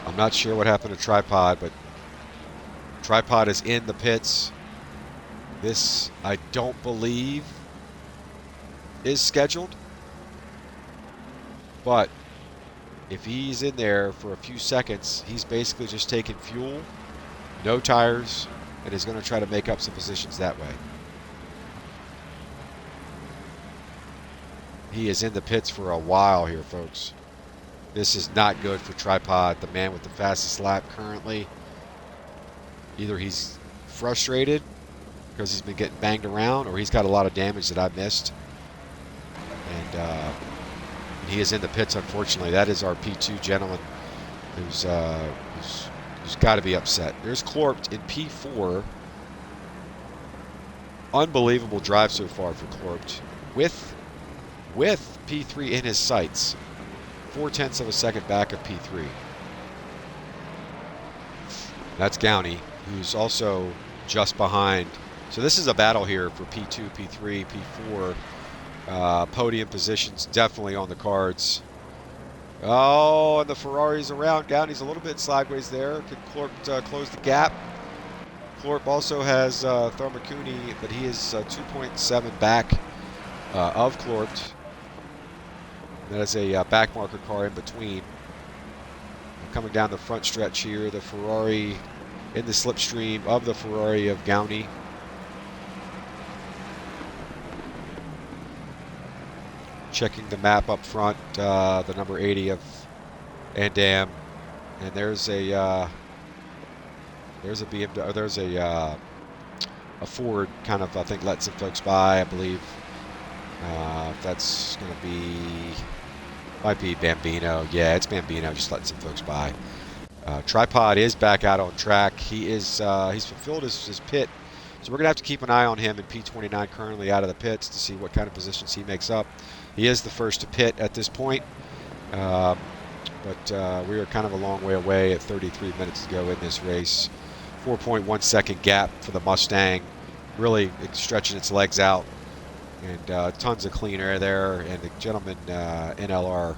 I'm not sure what happened to Tripod, but Tripod is in the pits. This, I don't believe, is scheduled. But if he's in there for a few seconds, he's basically just taking fuel, no tires, and is going to try to make up some positions that way. He is in the pits for a while here, folks. This is not good for Tripod, the man with the fastest lap currently. Either he's frustrated because he's been getting banged around, or he's got a lot of damage that I missed. And he is in the pits, unfortunately. That is our P2 gentleman who's got to be upset. There's Clorpt in P4. Unbelievable drive so far for Clorpt. With P3 in his sights. 0.4 of a second back of P3. That's Gowney, who's also just behind. So this is a battle here for P2, P3, P4. Podium positions definitely on the cards. Oh, and the Ferrari's around. Gowney's a little bit sideways there. Can Clorpt close the gap? Clorpt also has Tharmakuni, but he is 2.7 back of Clorpt. That is a back marker car in between. Coming down the front stretch here, the Ferrari in the slipstream of the Ferrari of Gowney. Checking the map up front, the number 80 of Andam, and there's a BMW, or there's a Ford kind of, I think, let some folks by, I believe. That's going to be, might be Bambino. Yeah, it's Bambino, just letting some folks by. Tripod is back out on track. He is he's fulfilled his pit, so we're going to have to keep an eye on him in P29, currently out of the pits, to see what kind of positions he makes up. He is the first to pit at this point, but we are kind of a long way away at 33 minutes to go in this race. 4.1 second gap for the Mustang, really stretching its legs out, and tons of clean air there. And the gentleman NLR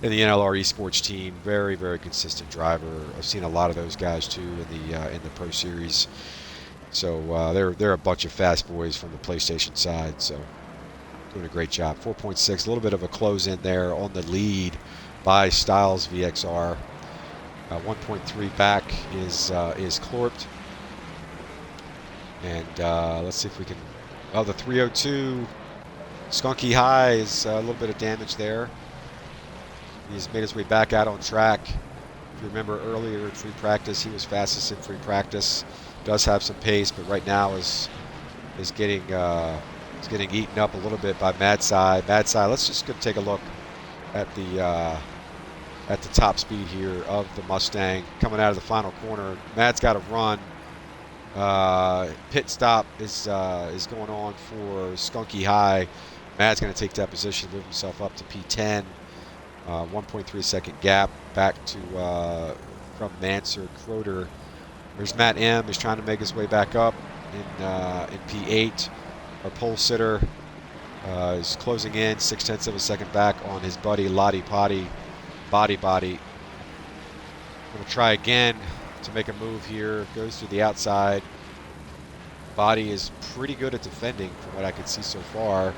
in the NLR Esports team, very, very consistent driver. I've seen a lot of those guys too in the Pro Series. So they're a bunch of fast boys from the PlayStation side. So doing a great job. 4.6, a little bit of a close in there on the lead by Styles VXR. 1.3 back is Clorpt. And let's see if we can. Oh, the 302 Skunky High is a little bit of damage there. He's made his way back out on track. If you remember earlier in free practice, he was fastest in free practice. Does have some pace, but right now is getting eaten up a little bit by Mad Sy. Mad Sy, let's just go take a look at the top speed here of the Mustang coming out of the final corner. Mad's got to run. Pit stop is going on for Skunky High. Mad's going to take that position, move himself up to P10. 1.3 second gap back to from Mansur Croder. There's Matt M. He's trying to make his way back up in P8. Our pole sitter is closing in 0.6 of a second back on his buddy Lottie Potty. Body. Going to try again to make a move here. Goes through the outside. Body is pretty good at defending from what I can see so far.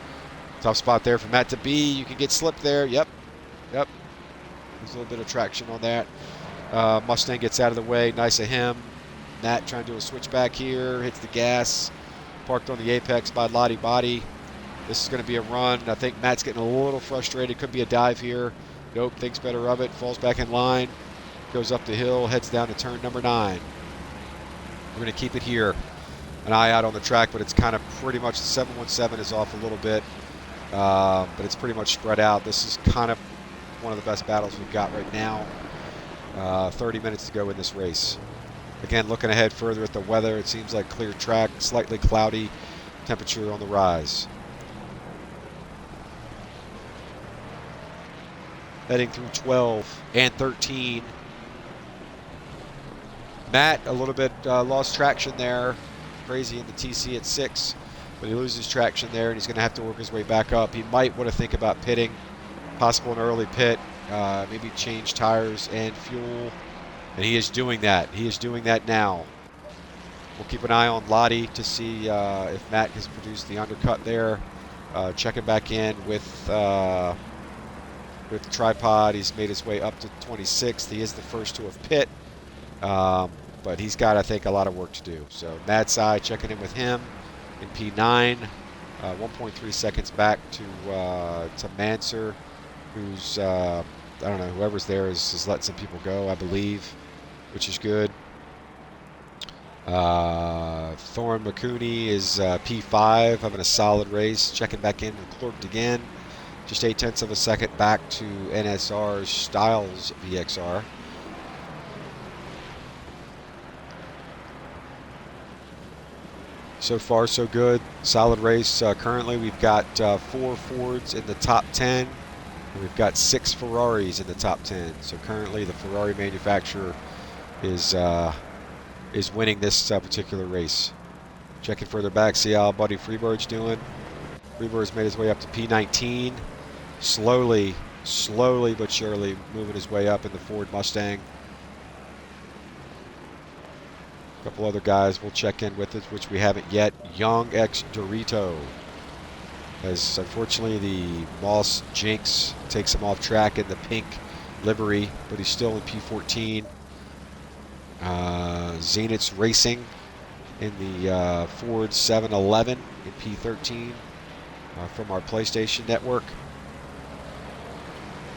Tough spot there for Matt to be. You can get slipped there. Yep. There's a little bit of traction on that. Mustang gets out of the way. Nice of him. Matt trying to do a switchback here. Hits the gas. Parked on the apex by Lottie Body. This is going to be a run. I think Matt's getting a little frustrated. Could be a dive here. Nope, thinks better of it. Falls back in line. goes up the hill, heads down to turn number 9. We're going to keep it here. An eye out on the track, but it's kind of pretty much, the 717 is off a little bit, but it's pretty much spread out. This is kind of one of the best battles we've got right now. 30 minutes to go in this race. Again, looking ahead further at the weather, it seems like clear track, slightly cloudy, temperature on the rise. Heading through 12 and 13. Matt, a little bit lost traction there. Crazy in the TC at 6, but he loses traction there, and he's going to have to work his way back up. He might want to think about pitting, possible an early pit, maybe change tires and fuel, and he is doing that. He is doing that now. We'll keep an eye on Lottie to see if Matt has produced the undercut there. Checking back in with the tripod. He's made his way up to 26th. He is the first to have pit. But he's got, I think, a lot of work to do. So Matt's eye, checking in with him in P9, 1.3 seconds back to Manser, who's, I don't know, whoever's there is letting some people go, I believe, which is good. Thorin McCooney is P5, having a solid race, checking back in with Clerked again, just 0.8 of a second back to NSR's Styles VXR. So far, so good. Solid race. Currently, we've got 4 Fords in the top 10, and we've got 6 Ferraris in the top 10. So currently, the Ferrari manufacturer is winning this particular race. Checking further back, see how Buddy Freebird's doing. Freebird's made his way up to P19. Slowly but surely moving his way up in the Ford Mustang. A couple other guys we'll check in with it, which we haven't yet. Young X Dorito, as unfortunately the Moss Jinx takes him off track in the pink livery, but he's still in P14. Zenith's racing in the Ford 711 in P13 from our PlayStation network.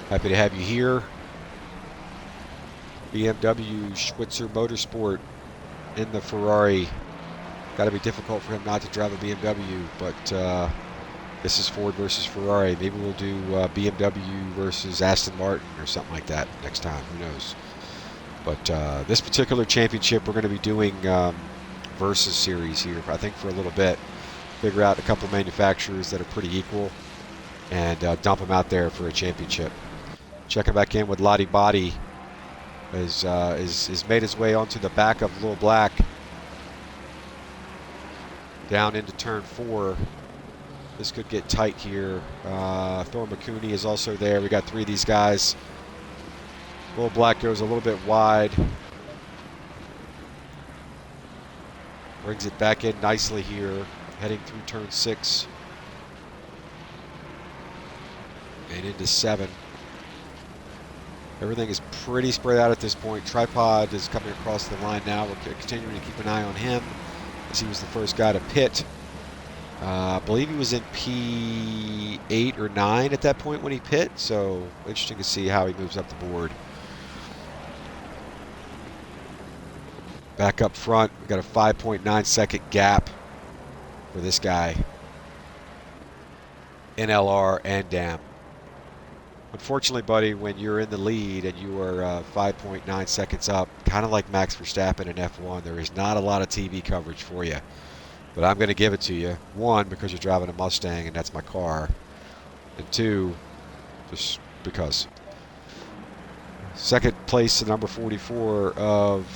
Happy to have you here. BMW Schwitzer Motorsport in the Ferrari. Got to be difficult for him not to drive a BMW, but this is Ford versus Ferrari. Maybe we'll do BMW versus Aston Martin or something like that next time. Who knows? But this particular championship, we're going to be doing versus series here, I think, for a little bit. Figure out a couple manufacturers that are pretty equal and dump them out there for a championship. Checking back in with Lottie Body. Is made his way onto the back of Lil Black, down into turn 4. This could get tight here. Thor McCooney is also there. We got 3 of these guys. Lil Black goes a little bit wide, brings it back in nicely here, heading through turn 6 and into 7. Everything is pretty spread out at this point. Tripod is coming across the line now. We're continuing to keep an eye on him, as he was the first guy to pit. I believe he was in P8 or 9 at that point when he pit, so interesting to see how he moves up the board. Back up front, we've got a 5.9 second gap for this guy. NLR and DAM. Unfortunately, buddy, when you're in the lead and you are 5.9 seconds up, kind of like Max Verstappen in F1, there is not a lot of TV coverage for you. But I'm going to give it to you. 1, because you're driving a Mustang and that's my car. And 2, just because. Second place, number 44 of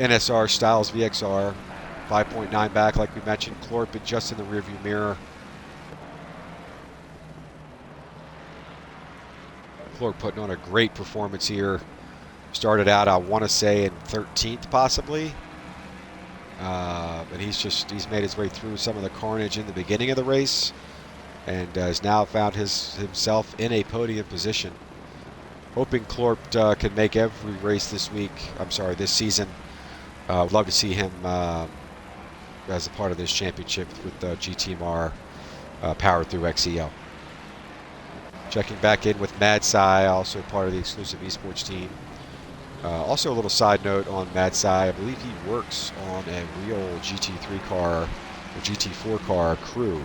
NSR Styles VXR. 5.9 back, like we mentioned. Clorpin just in the rearview mirror. Clorp putting on a great performance here. Started out, I want to say, in 13th possibly. But he's made his way through some of the carnage in the beginning of the race and has now found himself in a podium position. Hoping Clorp can make every race this season. Would love to see him as a part of this championship with GTMR powered through XEL. Checking back in with Mad Sai, also part of the exclusive esports team. Also, a little side note on Mad Sai, I believe he works on a real GT3 car or GT4 car crew.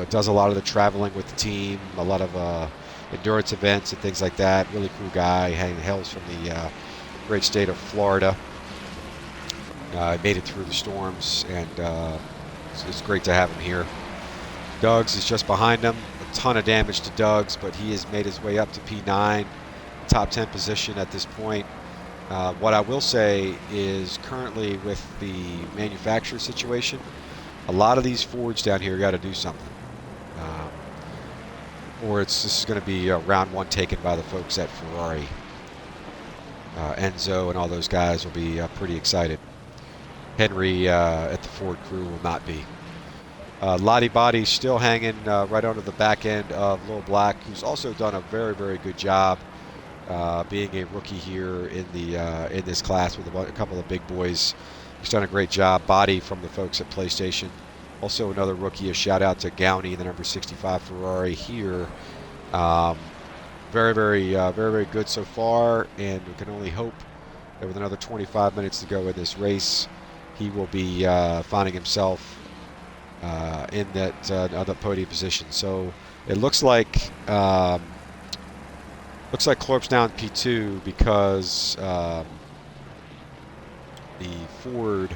Does a lot of the traveling with the team, a lot of endurance events and things like that. Really cool guy. Hails from the great state of Florida. Made it through the storms, and it's great to have him here. Doug's is just behind him. A ton of damage to Doug's, but he has made his way up to P9, top 10 position at this point. What I will say is currently with the manufacturer situation, a lot of these Fords down here got to do something. Or this is going to be round one taken by the folks at Ferrari. Enzo and all those guys will be pretty excited. Henry at the Ford crew will not be. Lottie Body still hanging right under the back end of Lil Black, who's also done a very, very good job being a rookie here in this class with a couple of big boys. He's done a great job. Body from the folks at PlayStation. Also another rookie. A shout out to Gowney, the number 65 Ferrari here. Very, very good so far, and we can only hope that with another 25 minutes to go in this race, he will be finding himself in that other podium position. So it looks like Clorp's now in P2 because the Ford,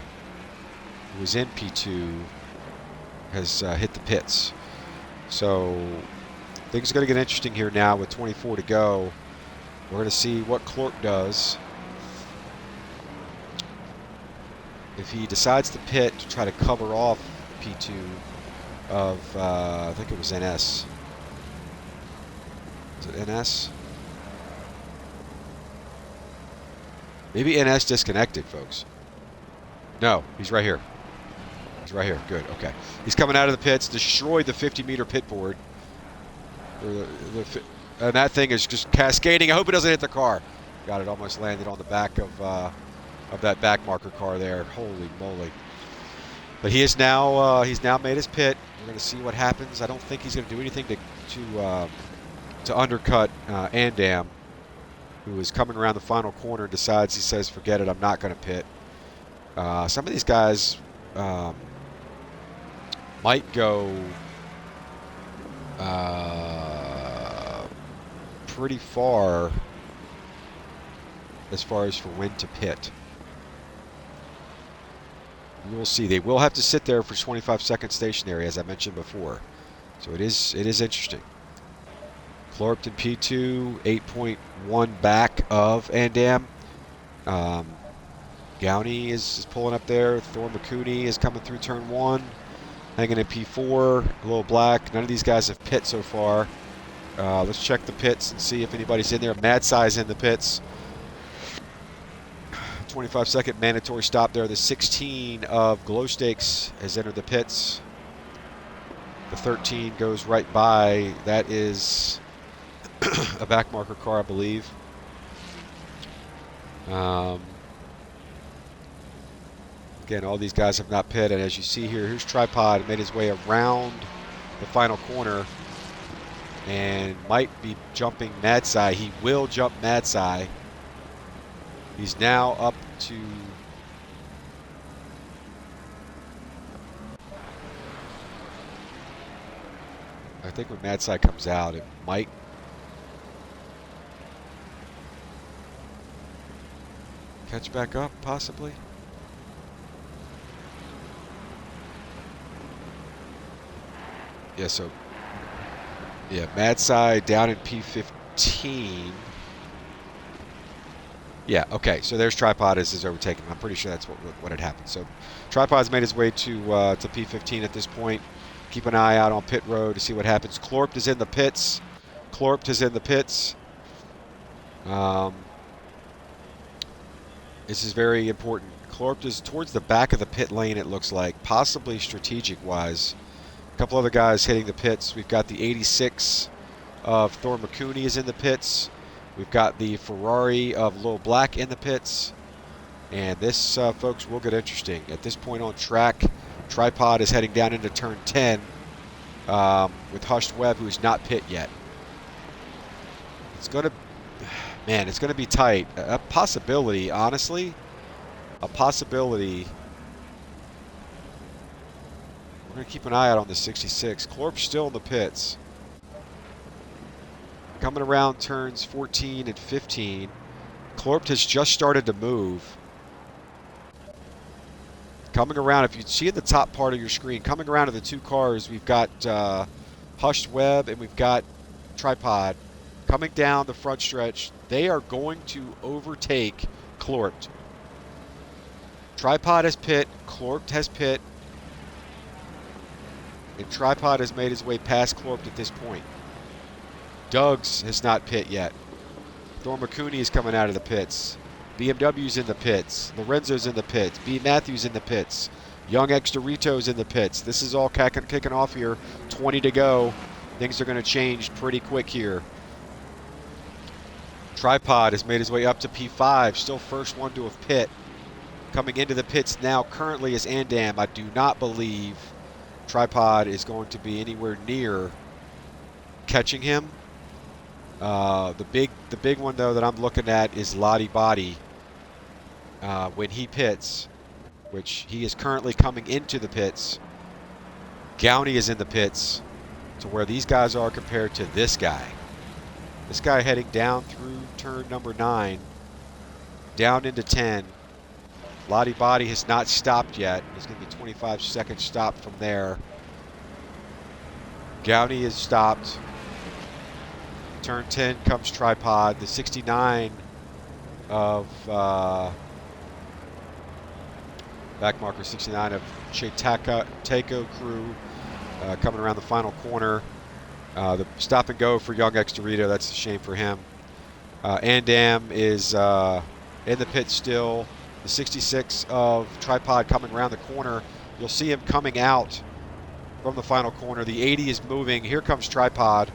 who was in P2, has hit the pits. So things are going to get interesting here now with 24 to go. We're going to see what Clorp does. If he decides to pit to try to cover off P2 of, I think it was NS. Is it NS? Maybe NS disconnected, folks. No, he's right here. He's right here. Good, okay. He's coming out of the pits, destroyed the 50-meter pit board. And that thing is just cascading. I hope it doesn't hit the car. God, it almost landed on the back of that back marker car there. Holy moly. But he is now he's now made his pit. We're going to see what happens. I don't think he's going to do anything to undercut Andam, who is coming around the final corner and decides, he says, forget it, I'm not going to pit. Some of these guys might go pretty far as for when to pit. We'll see. They will have to sit there for 25 seconds stationary, as I mentioned before. So it is interesting. Clorp in P2, 8.1 back of Andam. Gowney is pulling up there. Thor McCooney is coming through turn 1. Hanging in P4. A little black. None of these guys have pit so far. Let's check the pits and see if anybody's in there. Mad Size in the pits. 25-second mandatory stop there. The 16 of Glow Stakes has entered the pits. The 13 goes right by. That is a back marker car, I believe. Again, all these guys have not pit, and as you see here, here's Tripod, made his way around the final corner and might be jumping Mad Sai. He will jump Mad Sai. He's now up to I think when Mad Sai comes out, it might catch back up, possibly. Yeah, so yeah, Mad Sai down in P15. Yeah, okay, so there's Tripod is overtaken. I'm pretty sure that's what had happened. So Tripod's made his way to P15 at this point. Keep an eye out on pit road to see what happens. Clorp is in the pits. Clorp is in the pits. This is very important. Clorp is towards the back of the pit lane, it looks like, possibly strategic-wise. A couple other guys hitting the pits. We've got the 86 of Thor McCooney is in the pits. We've got the Ferrari of Lil Black in the pits. And this, folks, will get interesting. At this point on track, Tripod is heading down into turn 10. with Hushed Webb, who's not pit yet. It's going to, man, it's going to be tight. A possibility, honestly, a possibility. We're going to keep an eye out on the 66. Klorp's still in the pits. Coming around turns 14 and 15. Klorp has just started to move. Coming around, if you see in the top part of your screen, coming around to the two cars, we've got Hushed Webb and we've got Tripod. Coming down the front stretch, they are going to overtake Klorp. Tripod has pit, Klorp has pit, and Tripod has made his way past Klorp at this point. Doug's has not pit yet. Thor McCooney is coming out of the pits. BMW's in the pits. Lorenzo's in the pits. B. Matthews in the pits. Young X Doritos in the pits. This is all kicking off here. 20 to go. Things are going to change pretty quick here. Tripod has made his way up to P5. Still first one to have pit. Coming into the pits now currently is Andam. I do not believe Tripod is going to be anywhere near catching him. The big one though that I'm looking at is Lottie Body. When he pits, which he is currently coming into the pits. Gowney is in the pits to where these guys are compared to this guy. This guy heading down through turn number 9, down into 10. Lottie Body has not stopped yet. He's going to be 25 seconds stop from there. Gowney is stopped. Turn 10 comes Tripod. The 69 of backmarker 69 of Taco crew coming around the final corner. The stop and go for Young X Dorito. That's a shame for him. Andam is in the pit still. The 66 of Tripod coming around the corner. You'll see him coming out from the final corner. The 80 is moving. Here comes Tripod.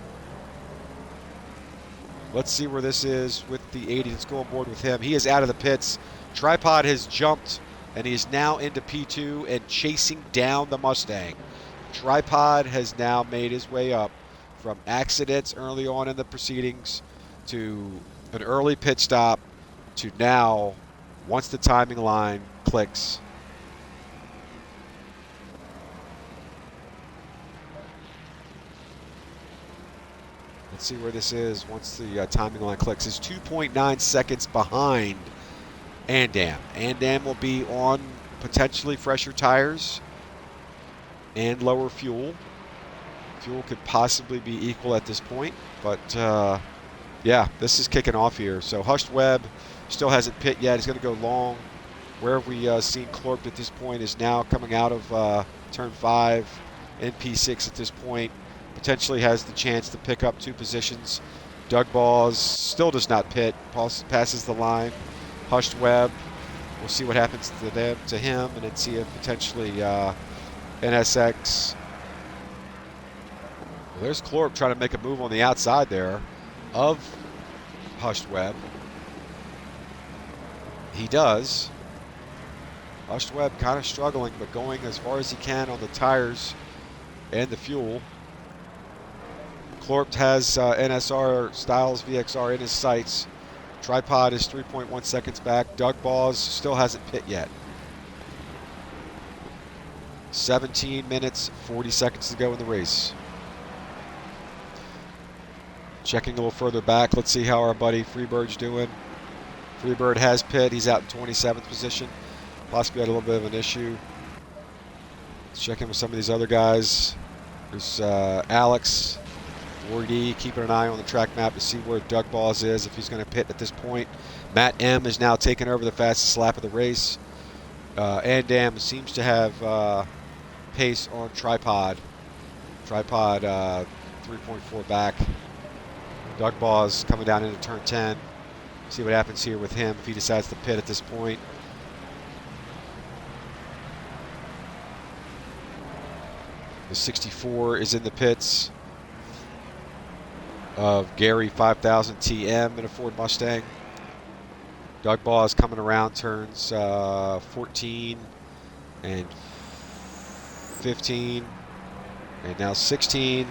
Let's see where this is with the 80. Let's go on board with him. He is out of the pits. Tripod has jumped, and he is now into P2 and chasing down the Mustang. Tripod has now made his way up from accidents early on in the proceedings to an early pit stop to now, once the timing line clicks, let's see where this is once the timing line clicks, is 2.9 seconds behind Andam. Andam will be on potentially fresher tires and lower fuel. Fuel could possibly be equal at this point, but yeah, this is kicking off here. So Hushed Webb still hasn't pit yet. He's going to go long. Where have we seen Klorp at this point is now coming out of turn 5 in P6 at this point. Potentially has the chance to pick up 2 positions. Doug Balls still does not pit, passes the line. Hushed Webb, we'll see what happens to him, and then see if potentially NSX. Well, there's Klorp trying to make a move on the outside there of Hushed Webb. He does. Hushed Webb kind of struggling, but going as far as he can on the tires and the fuel. Klorp has NSR Styles VXR in his sights. Tripod is 3.1 seconds back. Doug Balls still hasn't pit yet. 17 minutes, 40 seconds to go in the race. Checking a little further back, let's see how our buddy Freebird's doing. Freebird has pit. He's out in 27th position. Possibly had a little bit of an issue. Let's check in with some of these other guys. There's Alex, 4D, keeping an eye on the track map to see where Doug Balls is, if he's going to pit at this point. Matt M is now taking over the fastest lap of the race. Andam seems to have pace on Tripod. Tripod 3.4 back. Doug Balls coming down into turn 10. See what happens here with him if he decides to pit at this point. The 64 is in the pits of Gary 5000 TM in a Ford Mustang. Doug Balls coming around turns 14 and 15. And now 16.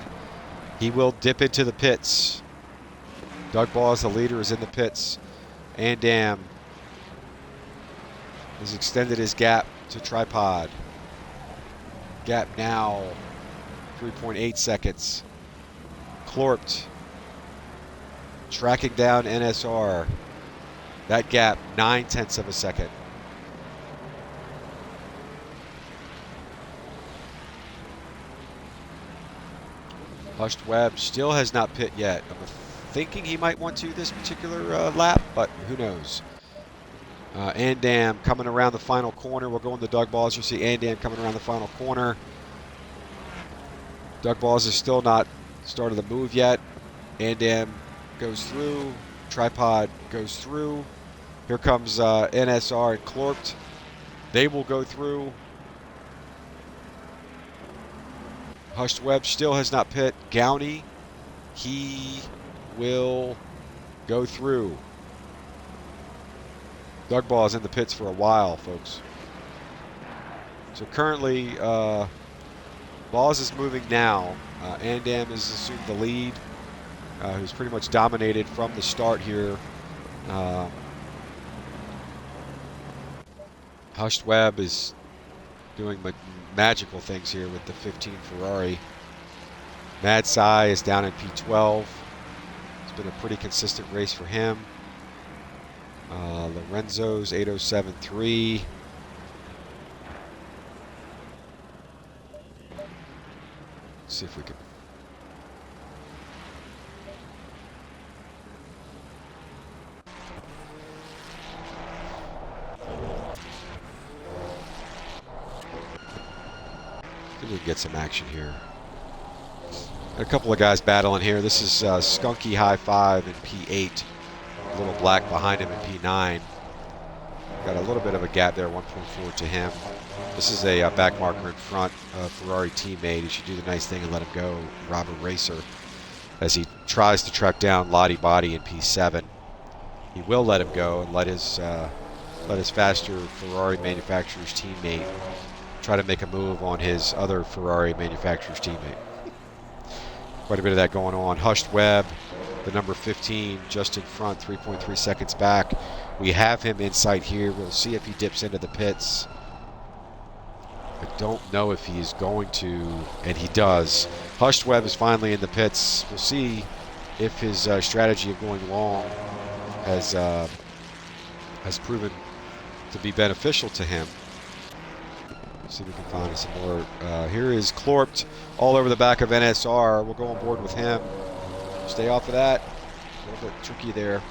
He will dip into the pits. Doug Ball, the leader, is in the pits. Andam has extended his gap to Tripod. Gap now 3.8 seconds. Clorpt tracking down NSR. That gap 9/10 of a second. Hushed Webb still has not pit yet. I'm thinking he might want to this particular lap, but who knows. Andam coming around the final corner. We'll go into Doug Balls. You'll see Andam coming around the final corner. Doug Balls is still not started the move yet. Andam goes through. Tripod goes through. Here comes NSR and Clorpt. They will go through. Hushed Webb still has not pit. Gowney, he will go through. Doug Ball is in the pits for a while, folks. So currently, Balls is moving now. Andam has assumed the lead, who's pretty much dominated from the start here. Hushed Webb is doing magical things here with the 15 Ferrari. Mad Sai is down in P12. It's been a pretty consistent race for him. Lorenzo's 807.3. Let's see if we can. See if we can get some action here. Got a couple of guys battling here. This is Skunky High 5 in P8. A little black behind him in P9. Got a little bit of a gap there, 1.4 to him. This is a back marker in front, Ferrari teammate. He should do the nice thing and let him go, Robert Racer, as he tries to track down Lottie Body in P7. He will let him go and let his faster Ferrari manufacturer's teammate try to make a move on his other Ferrari manufacturer's teammate. Quite a bit of that going on. Hushed Webb, the number 15, just in front, 3.3 seconds back. We have him in sight here. We'll see if he dips into the pits. I don't know if he is going to, and he does. Hushed Webb is finally in the pits. We'll see if his strategy of going long has proven to be beneficial to him. See if we can find some more. Here is Clorpt all over the back of NSR. We'll go on board with him. Stay off of that. A little bit tricky there.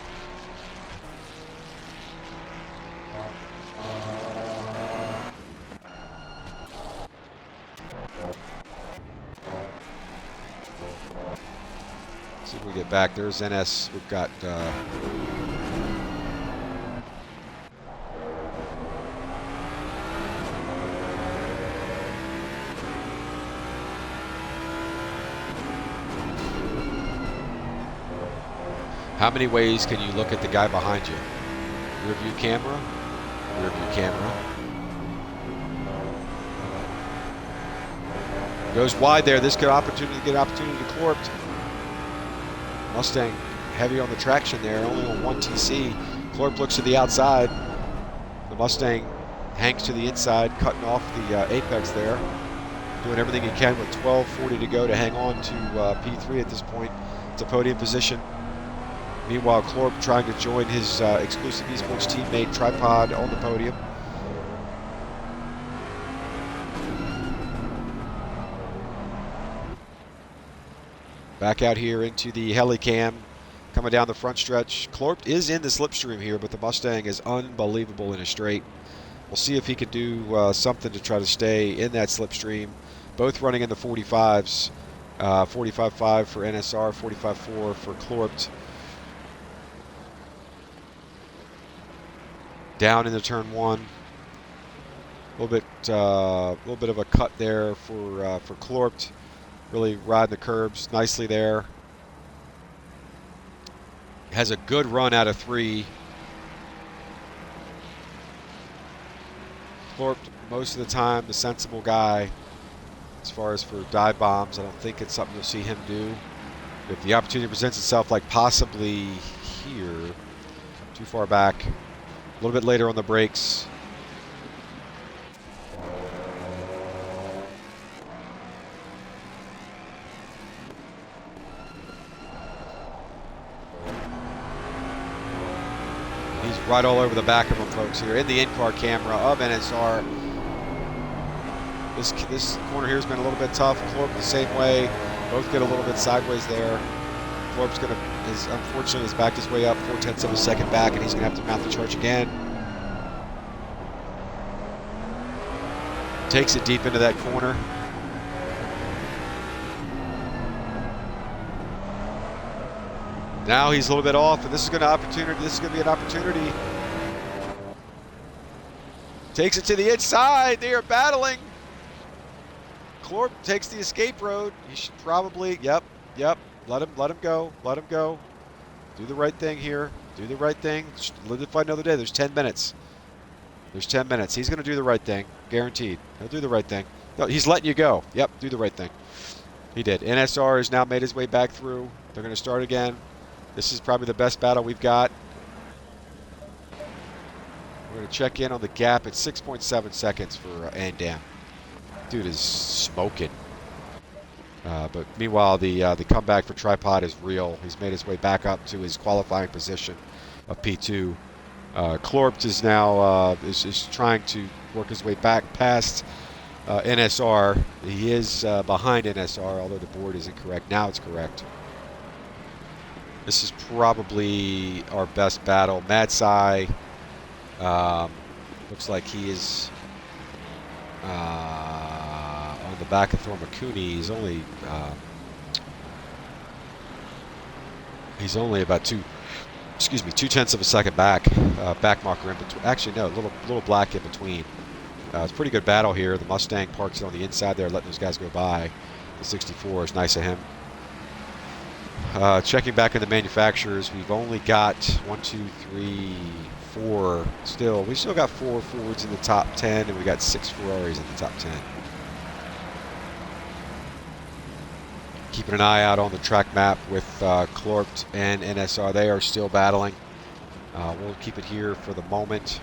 See if we get back. There's NS. We've got how many ways can you look at the guy behind you? Rear view camera, rear view camera. Goes wide there. This could get an opportunity to Clorpt. Mustang heavy on the traction there, only on 1 TC. Clorpt looks to the outside. The Mustang hangs to the inside, cutting off the apex there. Doing everything he can with 12:40 to go to hang on to P3 at this point. It's a podium position. Meanwhile, Clorpt trying to join his exclusive esports teammate Tripod on the podium. Back out here into the helicam, coming down the front stretch. Clorpt is in the slipstream here, but the Mustang is unbelievable in a straight. We'll see if he can do something to try to stay in that slipstream. Both running in the 45s. 45.5 for NSR, 45.4 for Clorpt. Down into turn one. A little bit of a cut there for Clorpt. Really riding the curbs nicely there. Has a good run out of 3. Clorpt, most of the time, the sensible guy. As far as for dive bombs, I don't think it's something you'll see him do. If the opportunity presents itself, like possibly here, too far back, a little bit later on the brakes. He's right all over the back of them, folks, here in the in-car camera of NSR. This corner here has been a little bit tough. Clorp the same way. Both get a little bit sideways there. Clorp's unfortunately has backed his way up 0.4 of a second back, and he's going to have to mount the charge again. Takes it deep into that corner. Now he's a little bit off, and this is going to be an opportunity. Takes it to the inside. They are battling. Clorp takes the escape road. He should probably, yep. Let him go. Do the right thing here. Do the right thing. Live to fight another day. There's 10 minutes. He's going to do the right thing. Guaranteed. He'll do the right thing. No, he's letting you go. Yep, do the right thing. He did. NSR has now made his way back through. They're going to start again. This is probably the best battle we've got. We're going to check in on the gap at 6.7 seconds for Andam. Dude is smoking. But meanwhile, the comeback for Tripod is real. He's made his way back up to his qualifying position of P2. Clorp is now is trying to work his way back past NSR. He is behind NSR, although the board is incorrect. Now it's correct. This is probably our best battle. Mad Sai looks like he is on the back of Thor McCooney. He's only about 2/10 of a second back. Back marker in between. Actually, no, little black in between. It's a pretty good battle here. The Mustang parks it on the inside there, letting those guys go by. The 64 is nice of him. Checking back in the manufacturers, we've only got 1, 2, 3, 4 still. We still got 4 Fords in the top 10, and we got 6 Ferraris in the top 10. Keeping an eye out on the track map with Clorp and NSR. They are still battling. We'll keep it here for the moment.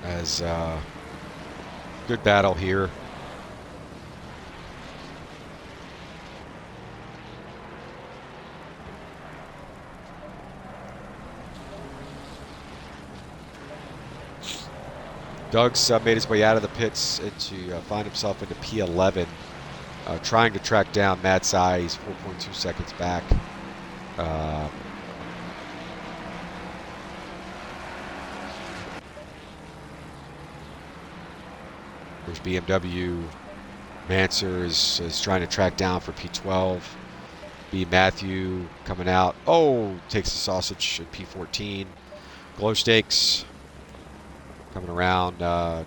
As good battle here. Doug's made his way out of the pits to find himself into P11, trying to track down Mad Sai. He's 4.2 seconds back. There's BMW. Manser is trying to track down for P12. B. Matthew coming out. Oh, takes the sausage at P14. Glow Stakes coming around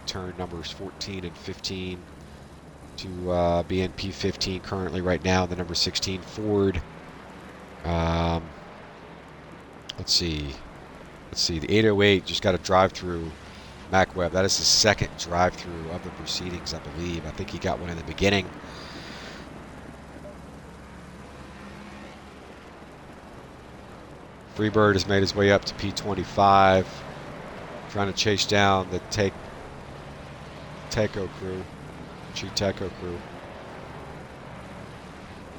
turn numbers 14 and 15 to be in P15 currently right now. The number 16 Ford. Let's see. The 808 just got a drive-through. Mac Webb. That is his second drive-through of the proceedings, I believe. I think he got one in the beginning. Freebird has made his way up to P25, trying to chase down the Teco crew, Teco crew.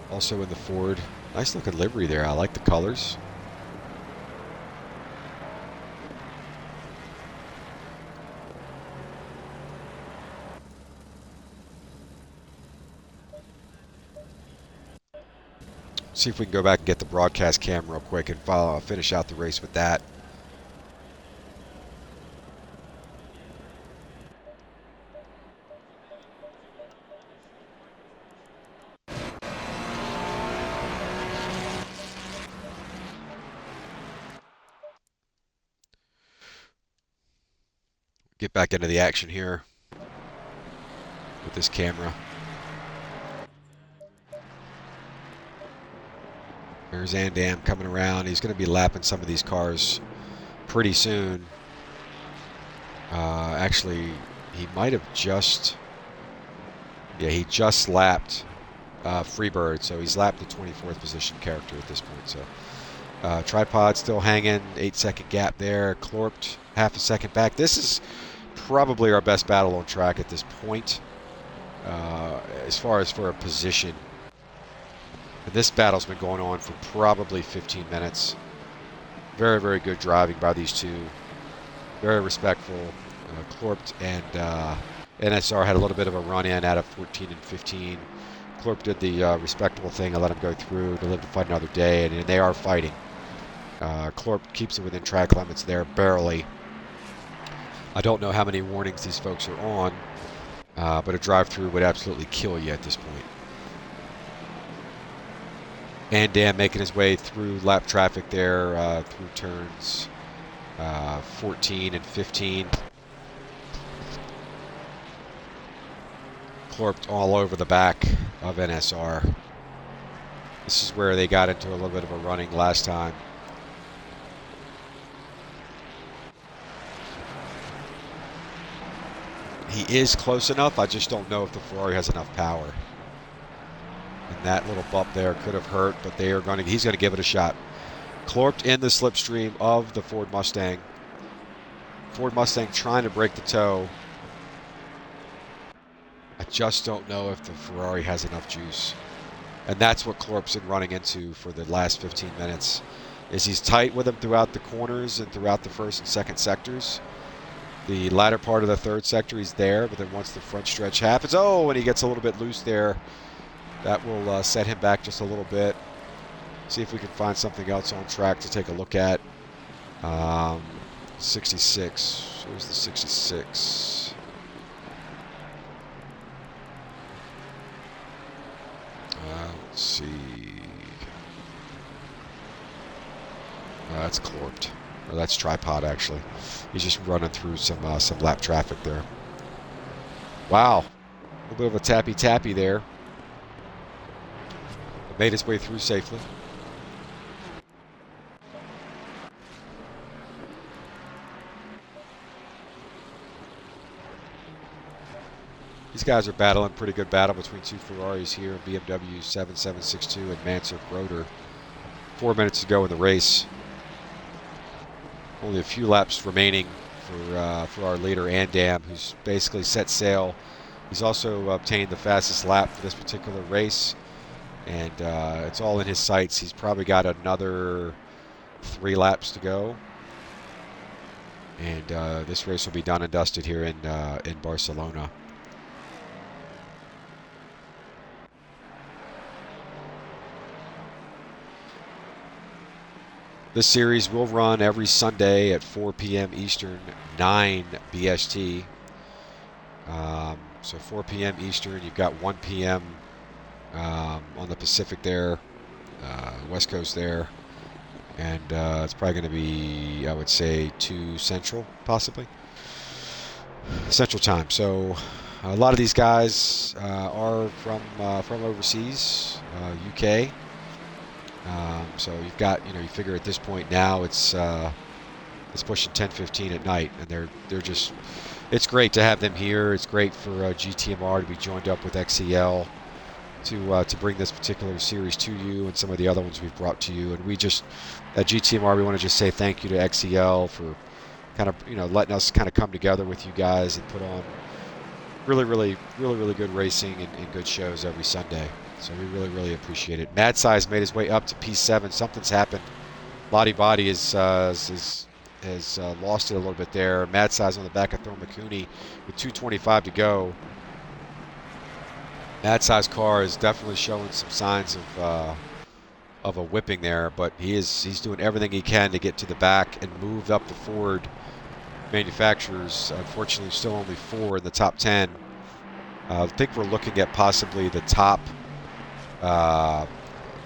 Also in the Ford. Nice looking livery there. I like the colors. See if we can go back and get the broadcast cam real quick and finish out the race with that. Get back into the action here with this camera. There's Andam coming around. He's going to be lapping some of these cars pretty soon. Actually, he might have just... Yeah, he just lapped Freebird, so he's lapped the 24th position character at this point. So Tripod still hanging, 8-second gap there. Clorped half a second back. This is probably our best battle on track at this point, as far as for a position. And this battle's been going on for probably 15 minutes. Very, very good driving by these two. Very respectful. Clorped and NSR had a little bit of a run-in out of 14 and 15. Clorped did the respectable thing and let him go through to live to fight another day, and they are fighting. Clorped keeps it within track limits there, barely. I don't know how many warnings these folks are on, but a drive-through would absolutely kill you at this point. Van Dam making his way through lap traffic there, through turns 14 and 15. Clorped all over the back of NSR. This is where they got into a little bit of a running last time. He is close enough. I just don't know if the Ferrari has enough power. And that little bump there could have hurt, but he's going to give it a shot. Clorped in the slipstream of the Ford Mustang. Ford Mustang trying to break the toe. I just don't know if the Ferrari has enough juice. And that's what Clorp's been running into for the last 15 minutes. Is he's tight with him throughout the corners and throughout the first and second sectors. The latter part of the third sector, he's there, but then once the front stretch happens, and he gets a little bit loose there. That will set him back just a little bit. See if we can find something else on track to take a look at. 66. Where's the 66? Let's see. That's Clorped. Or that's Tripod, actually. He's just running through some lap traffic there. Wow. A little bit of a tappy-tappy there. But made his way through safely. These guys are battling, pretty good battle between two Ferraris here, BMW 7762 and Mansur Rotor. 4 minutes to go in the race. Only a few laps remaining for our leader, Andam, who's basically set sail. He's also obtained the fastest lap for this particular race, and it's all in his sights. He's probably got another 3 laps to go, and this race will be done and dusted here in Barcelona. This series will run every Sunday at 4 p.m. Eastern, 9 BST. So 4 p.m. Eastern, you've got 1 p.m. On the Pacific there, West Coast there. And it's probably going to be, I would say, 2 Central, possibly. Central Time. So a lot of these guys are from overseas, UK. So you've got, you figure at this point now it's pushing 10:15 at night, and they're just, it's great to have them here. It's great for GTMR to be joined up with XCL to bring this particular series to you, and some of the other ones we've brought to you. And we just at GTMR, we want to just say thank you to XCL for kind of letting us kind of come together with you guys and put on really good racing and good shows every Sunday. So we really appreciate it. Mad Size made his way up to P7. Something's happened. Lottie Body has lost it a little bit there. Mad Size on the back of Thor McCooney with 2:25 to go. Mad Size car is definitely showing some signs of a whipping there, but he's doing everything he can to get to the back and move up the Ford manufacturers. Unfortunately, still only 4 in the top 10. I think we're looking at possibly the top.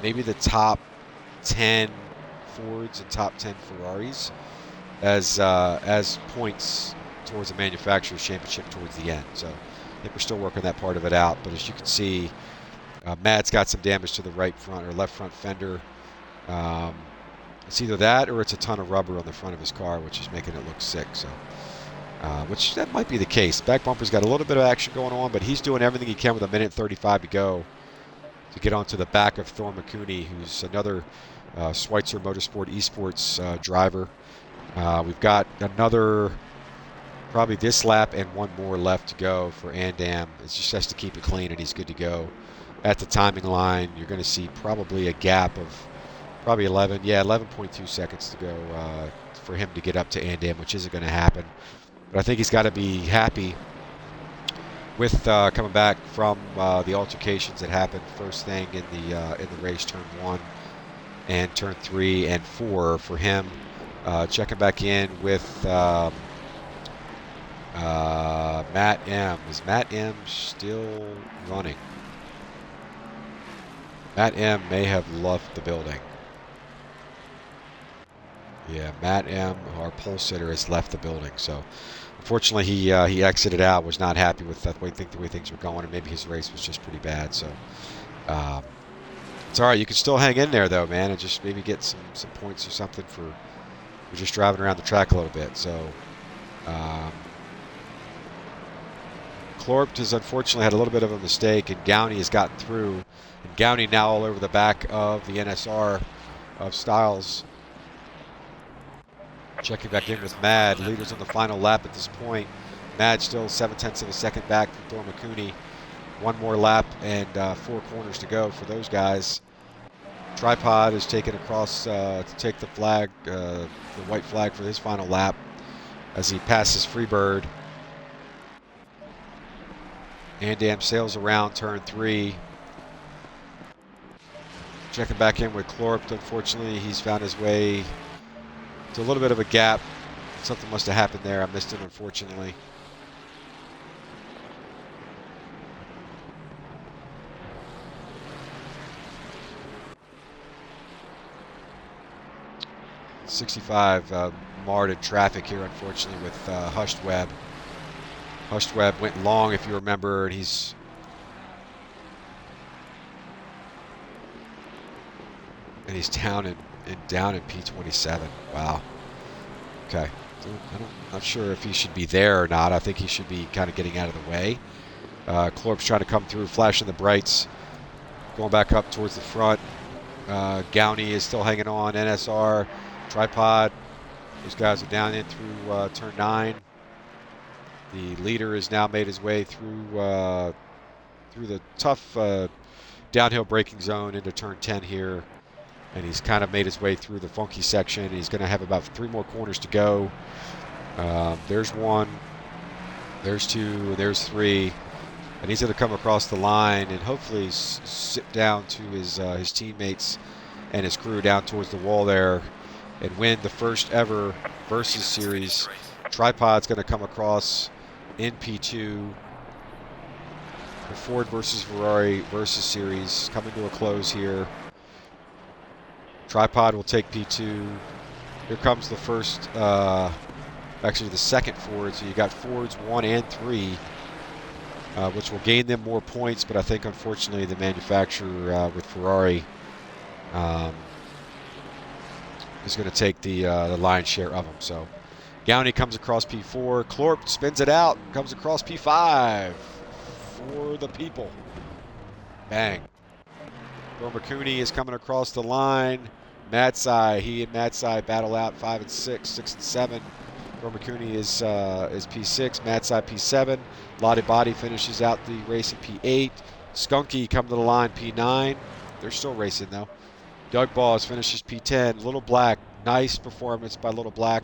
Maybe the top 10 Fords and top 10 Ferraris as points towards the manufacturer's championship towards the end. So I think we're still working that part of it out. But as you can see, Mad's got some damage to the right front or left front fender. It's either that or it's a ton of rubber on the front of his car, which is making it look sick. So which that might be the case. Back bumper's got a little bit of action going on, but he's doing everything he can with a minute 35 to go to get onto the back of Thor McCooney, who's another Schweitzer Motorsport Esports driver. We've got another, probably this lap and one more left to go for Andam. It just has to keep it clean and he's good to go. At the timing line, you're going to see probably a gap of probably 11.2 seconds to go for him to get up to Andam, which isn't going to happen. But I think he's got to be happy with coming back from the altercations that happened first thing in the race, turn 1 and turn 3 and 4 for him. Checking back in with Matt M. Is Matt M still running? Matt M may have left the building. Yeah, Matt M, our pole sitter, has left the building. So, unfortunately, he exited out. Was not happy with the way things were going, and maybe his race was just pretty bad. So, it's all right. You can still hang in there though, man, and just maybe get some points or something for just driving around the track a little bit. So, Clorpt has unfortunately had a little bit of a mistake, and Gowney has gotten through. And Gowney now all over the back of the NSR of Styles. Checking back in with Mad. Leaders on the final lap at this point. Mad still 7/10 of a second back from Thor McCooney. One more lap and 4 corners to go for those guys. Tripod is taken across to take the flag, the white flag for his final lap as he passes Freebird. Andam sails around turn 3. Checking back in with Clorpt. Unfortunately, he's found his way to a little bit of a gap. Something must have happened there. I missed it, unfortunately. '65 marred in traffic here, unfortunately, with Hushed Webb. Hushed Webb went long, if you remember, and he's down in P27. Wow. Okay. I'm not sure if he should be there or not. I think he should be kind of getting out of the way. Clorp's trying to come through, flashing the brights, going back up towards the front. Gowney is still hanging on. NSR, Tripod. Those guys are down in through turn 9. The leader has now made his way through the tough downhill braking zone into turn 10 here. And he's kind of made his way through the funky section. He's going to have about 3 more corners to go. There's 1, there's 2, there's 3. And he's going to come across the line and hopefully sit down to his teammates and his crew down towards the wall there and win the first ever Versus Series. Tripod's going to come across in P2. The Ford versus Ferrari Versus Series coming to a close here. Tripod will take P2. Here comes the first, actually the second Ford. So you got Fords 1 and 3, which will gain them more points. But I think, unfortunately, the manufacturer with Ferrari is going to take the lion's share of them. So Gowney comes across P4. Clorp spins it out, comes across P5 for the people. Bang. Thor McCooney is coming across the line. Madsai, he and Madsai battle out 5 and 6, 6 and 7. Thor McCooney is P6, Madsai P7. Lottie Body finishes out the race in P8. Skunky come to the line P9. They're still racing though. Doug Balls finishes P10. Little Black, nice performance by Little Black.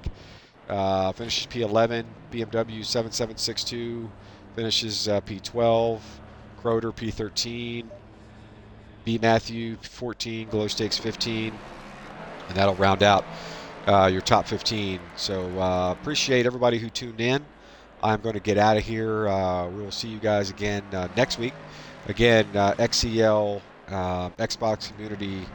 Finishes P11. BMW 7762 finishes P12. Croder P13. B. Matthew 14, Glow Stakes 15, and that'll round out your top 15. So appreciate everybody who tuned in. I'm going to get out of here. We will see you guys again next week. Again, XCL Xbox Community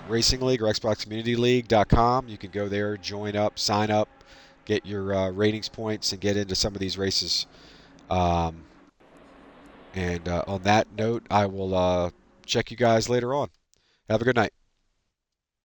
Racing League or XboxCommunityLeague.com. You can go there, join up, sign up, get your ratings points, and get into some of these races. And on that note, I will check you guys later on. Have a good night.